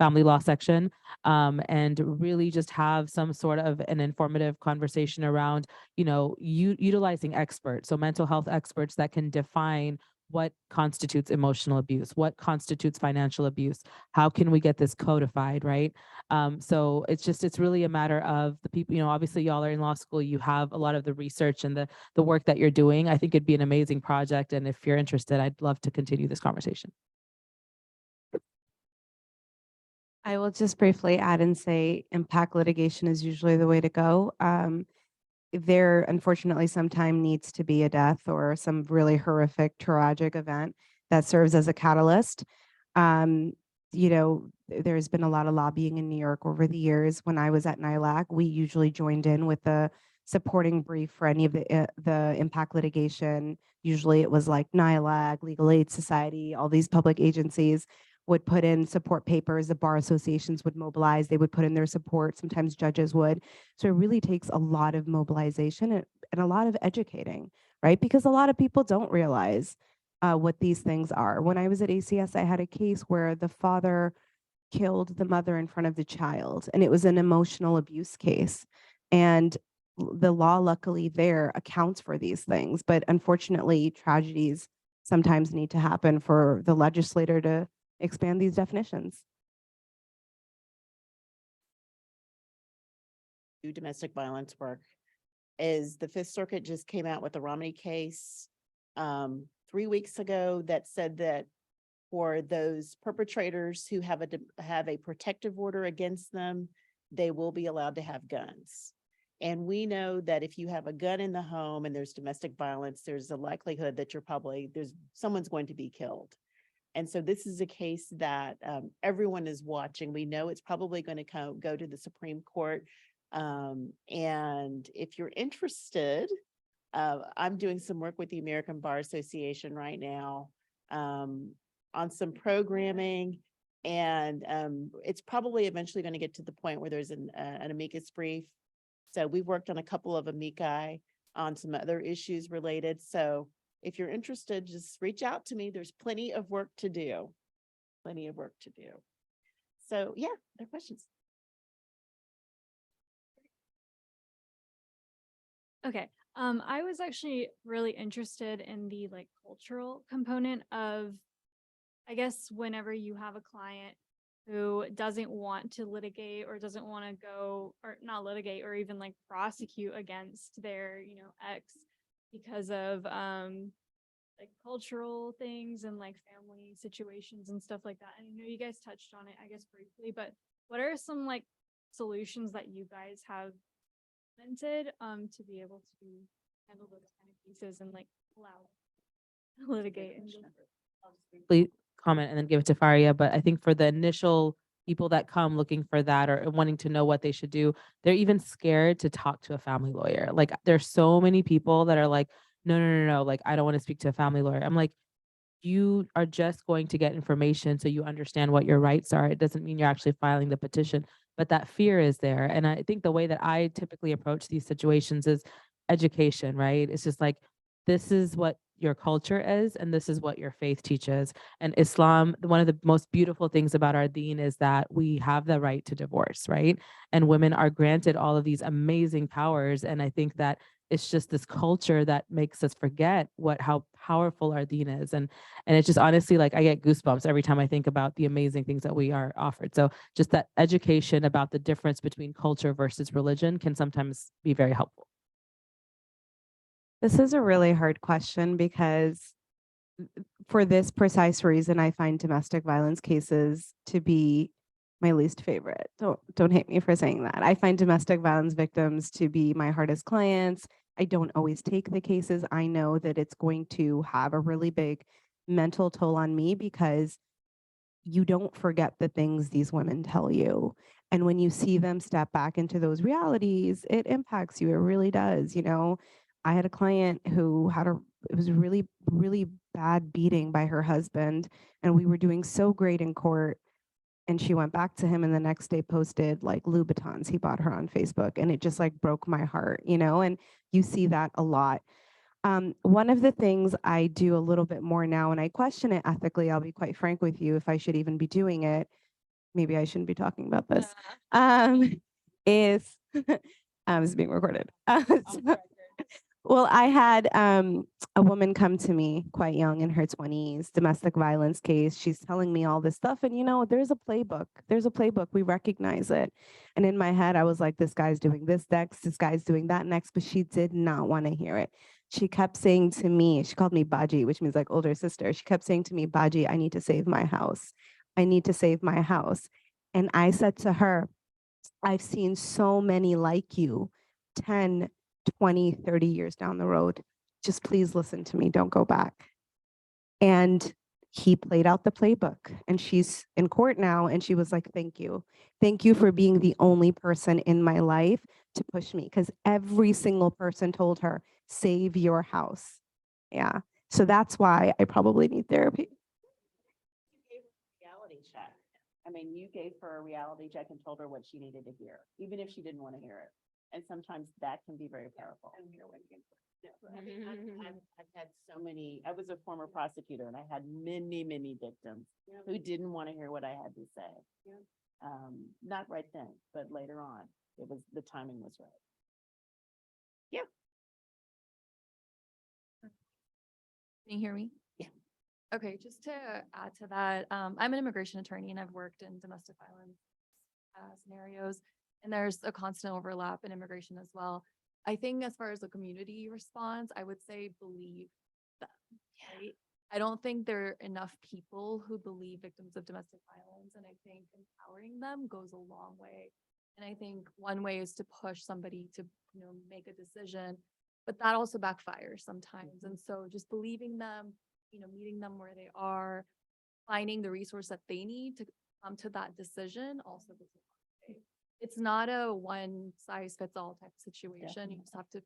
law section, and really just have some sort of an informative conversation around, utilizing experts. So mental health experts that can define what constitutes emotional abuse, what constitutes financial abuse, how can we get this codified, right? So it's really a matter of the people, obviously y'all are in law school, you have a lot of the research and the work that you're doing. I think it'd be an amazing project. And if you're interested, I'd love to continue this conversation. I will just briefly add and say impact litigation is usually the way to go. There unfortunately sometimes needs to be a death or some really horrific, tragic event that serves as a catalyst. there's been a lot of lobbying in New York over the years. When I was at NILAC, we usually joined in with the supporting brief for any of the impact litigation. Usually it was like NILAC, Legal Aid Society, all these public agencies would put in support papers. The bar associations would mobilize. They would put in their support. Sometimes judges would. So it really takes a lot of mobilization and a lot of educating, right? Because a lot of people don't realize what these things are. When I was at ACS, I had a case where the father killed the mother in front of the child, and it was an emotional abuse case. And the law, luckily, there accounts for these things. But unfortunately, tragedies sometimes need to happen for the legislator to expand these definitions. Do domestic violence work is the Fifth Circuit just came out with the Romney case 3 weeks ago that said that for those perpetrators who have a protective order against them, they will be allowed to have guns. And we know that if you have a gun in the home and there's domestic violence, there's a likelihood that someone's going to be killed. And so this is a case that everyone is watching. We know it's probably going to go to the Supreme Court. And if you're interested, I'm doing some work with the American Bar Association right now on some programming. And it's probably eventually going to get to the point where there's an amicus brief. So we've worked on a couple of amici on some other issues related. So if you're interested, just reach out to me. There's plenty of work to do. Plenty of work to do. So yeah, there are questions. Okay. I was actually really interested in the cultural component of, I guess, whenever you have a client who doesn't want to litigate or doesn't want to go or not litigate or even prosecute against their, ex because of cultural things and family situations and stuff like that. And I know you guys touched on it, I guess, briefly, but what are some solutions that you guys have implemented to be able to handle those kind of cases and allow litigate and Please comment and then give it to Faria. But I think for the initial people that come looking for that or wanting to know what they should do, they're even scared to talk to a family lawyer. There's so many people that are like, no, I don't want to speak to a family lawyer. I'm like, you are just going to get information so you understand what your rights are. It doesn't mean you're actually filing the petition, but that fear is there. And I think the way that I typically approach these situations is education, right? It's just this is what your culture is, and this is what your faith teaches. And Islam, one of the most beautiful things about our deen is that we have the right to divorce, right? And women are granted all of these amazing powers. And I think that it's just this culture that makes us forget how powerful our deen is. And it's just honestly I get goosebumps every time I think about the amazing things that we are offered. So just that education about the difference between culture versus religion can sometimes be very helpful. This is a really hard question because for this precise reason, I find domestic violence cases to be my least favorite. Don't hate me for saying that. I find domestic violence victims to be my hardest clients. I don't always take the cases. I know that it's going to have a really big mental toll on me because you don't forget the things these women tell you. And when you see them step back into those realities, it impacts you. It really does. I had a client who it was a really, really bad beating by her husband. And we were doing so great in court. And she went back to him and the next day posted Louboutins he bought her on Facebook. And it just broke my heart, and you see that a lot. One of the things I do a little bit more now, and I question it ethically, I'll be quite frank with you, if I should even be doing it, maybe I shouldn't be talking about this, is, it's being recorded. Well, I had a woman come to me quite young in her 20s, domestic violence case. She's telling me all this stuff. And, there's a playbook. There's a playbook. We recognize it. And in my head, I was like, this guy's doing this next. This guy's doing that next. But she did not want to hear it. She kept saying to me, she called me Baji, which means older sister. She kept saying to me, Baji, I need to save my house. I need to save my house. And I said to her, I've seen so many like you, 10, 20, 30 years down the road. Just please listen to me. Don't go back. And he played out the playbook, and she's in court now. And she was like, thank you. Thank you for being the only person in my life to push me. Because every single person told her, save your house. Yeah. So that's why I probably need therapy. You gave her a reality check. I mean, you gave her a reality check and told her what she needed to hear, even if she didn't want to hear it. And sometimes that can be very powerful. I've had so many, I was a former prosecutor and I had many, many victims who didn't want to hear what I had to say. Not right then, but later on, the timing was right. Yeah. Can you hear me? Yeah. Okay, just to add to that, I'm an immigration attorney and I've worked in domestic violence scenarios, and there's a constant overlap in immigration as well. I think as far as the community response, I would say believe them, right? I don't think there are enough people who believe victims of domestic violence, and I think empowering them goes a long way. And I think one way is to push somebody to, make a decision, but that also backfires sometimes. And so just believing them, meeting them where they are, finding the resource that they need to come to that decision also goes a long way. It's not a one size fits all type of situation. You just have to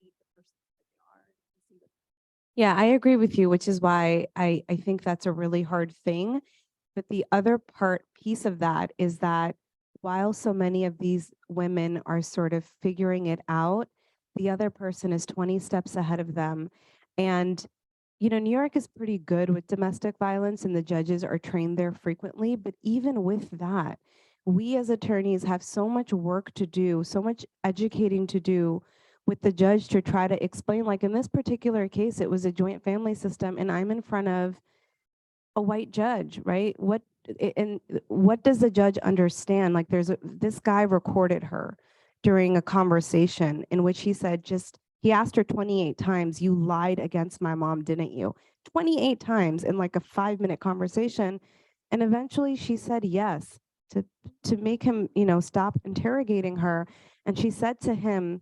meet the person that they are and see the Yeah, I agree with you, which is why I think that's a really hard thing. But the other piece of that is that while so many of these women are sort of figuring it out, the other person is 20 steps ahead of them. And, New York is pretty good with domestic violence and the judges are trained there frequently. But even with that, we as attorneys have so much work to do, so much educating to do with the judge to try to explain, like in this particular case, it was a joint family system and I'm in front of a white judge, right? What does the judge understand? Like this guy recorded her during a conversation in which he said, he asked her 28 times, you lied against my mom, didn't you? 28 times in like a 5-minute conversation. And eventually she said yes to make him, stop interrogating her. And she said to him,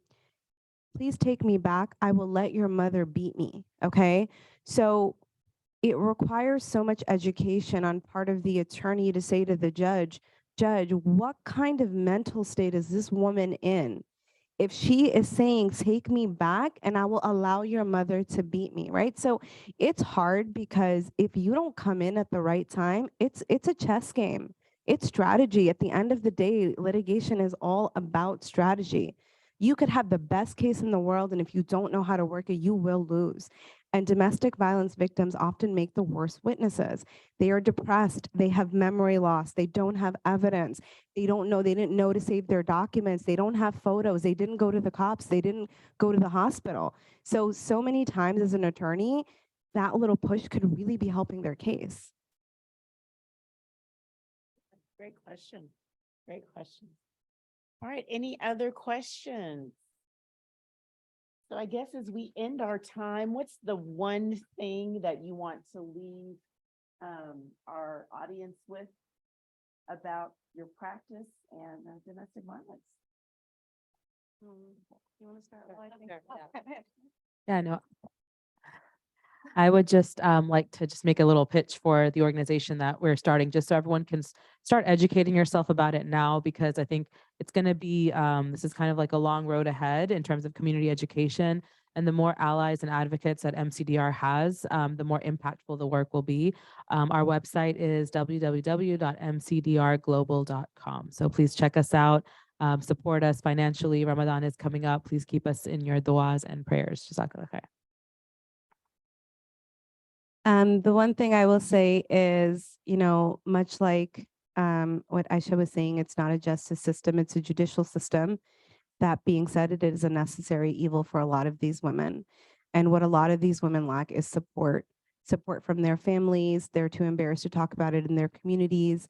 please take me back. I will let your mother beat me. Okay. So it requires so much education on part of the attorney to say to the judge, what kind of mental state is this woman in? If she is saying, take me back and I will allow your mother to beat me, right? So it's hard because if you don't come in at the right time, it's a chess game. It's strategy. At the end of the day, litigation is all about strategy. You could have the best case in the world, and if you don't know how to work it, you will lose. And domestic violence victims often make the worst witnesses. They are depressed, they have memory loss, they don't have evidence, they didn't know to save their documents, they don't have photos, they didn't go to the cops, they didn't go to the hospital. So many times as an attorney, that little push could really be helping their case. Great question. Great question. All right, any other questions? So I guess as we end our time, what's the one thing that you want to leave our audience with about your practice and domestic violence? You want to start? Yeah, no. I would just like to just make a little pitch for the organization that we're starting, just so everyone can start educating yourself about it now, because I think it's going to be, this is kind of like a long road ahead in terms of community education. And the more allies and advocates that MCDR has, the more impactful the work will be. Our website is www.mcdrglobal.com. So please check us out, support us financially. Ramadan is coming up. Please keep us in your duas and prayers. Jazakallah khair. The one thing I will say is, much like what Aisha was saying, it's not a justice system, it's a judicial system. That being said, it is a necessary evil for a lot of these women. And what a lot of these women lack is support from their families. They're too embarrassed to talk about it in their communities.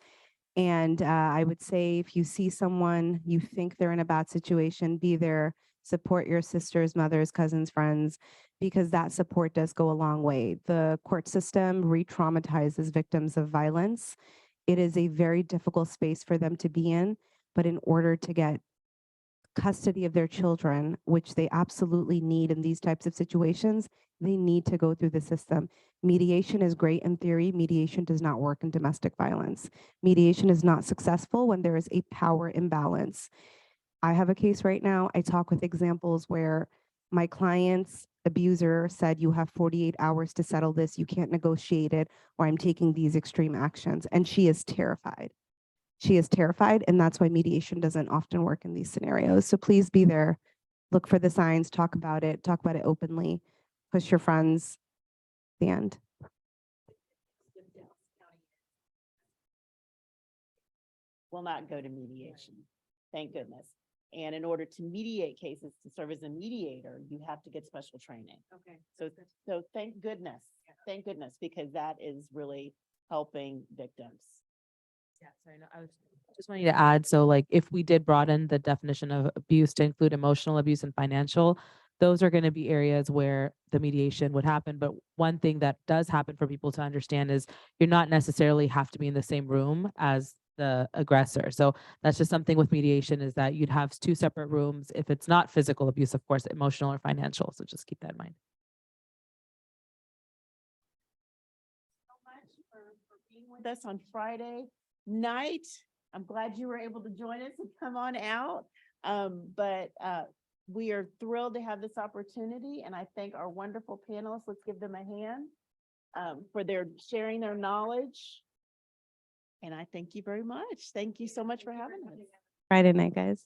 And I would say if you see someone, you think they're in a bad situation, be there, support your sisters, mothers, cousins, friends, because that support does go a long way. The court system re-traumatizes victims of violence. It is a very difficult space for them to be in, but in order to get custody of their children, which they absolutely need in these types of situations, they need to go through the system. Mediation is great in theory. Mediation does not work in domestic violence. Mediation is not successful when there is a power imbalance. I have a case right now. I talk with examples where my client's abuser said, you have 48 hours to settle this. You can't negotiate it, or I'm taking these extreme actions. And she is terrified. She is terrified, and that's why mediation doesn't often work in these scenarios. So please be there, look for the signs, talk about it openly, push your friends. The end. Will not go to mediation. Thank goodness. And in order to mediate cases, to serve as a mediator, you have to get special training. Okay. So thank goodness, because that is really helping victims. Yeah, sorry, no, I was just wanting to add, so like if we did broaden the definition of abuse to include emotional abuse and financial, those are going to be areas where the mediation would happen. But one thing that does happen for people to understand is you're not necessarily have to be in the same room as the aggressor. So that's just something with mediation, is that you'd have two separate rooms if it's not physical abuse, of course, emotional or financial. So just keep that in mind. So much for being with us on Friday night. I'm glad you were able to join us and come on out. But we are thrilled to have this opportunity, and I thank our wonderful panelists. Let's give them a hand for their sharing their knowledge. And I thank you very much. Thank you so much for having us. Friday night, guys.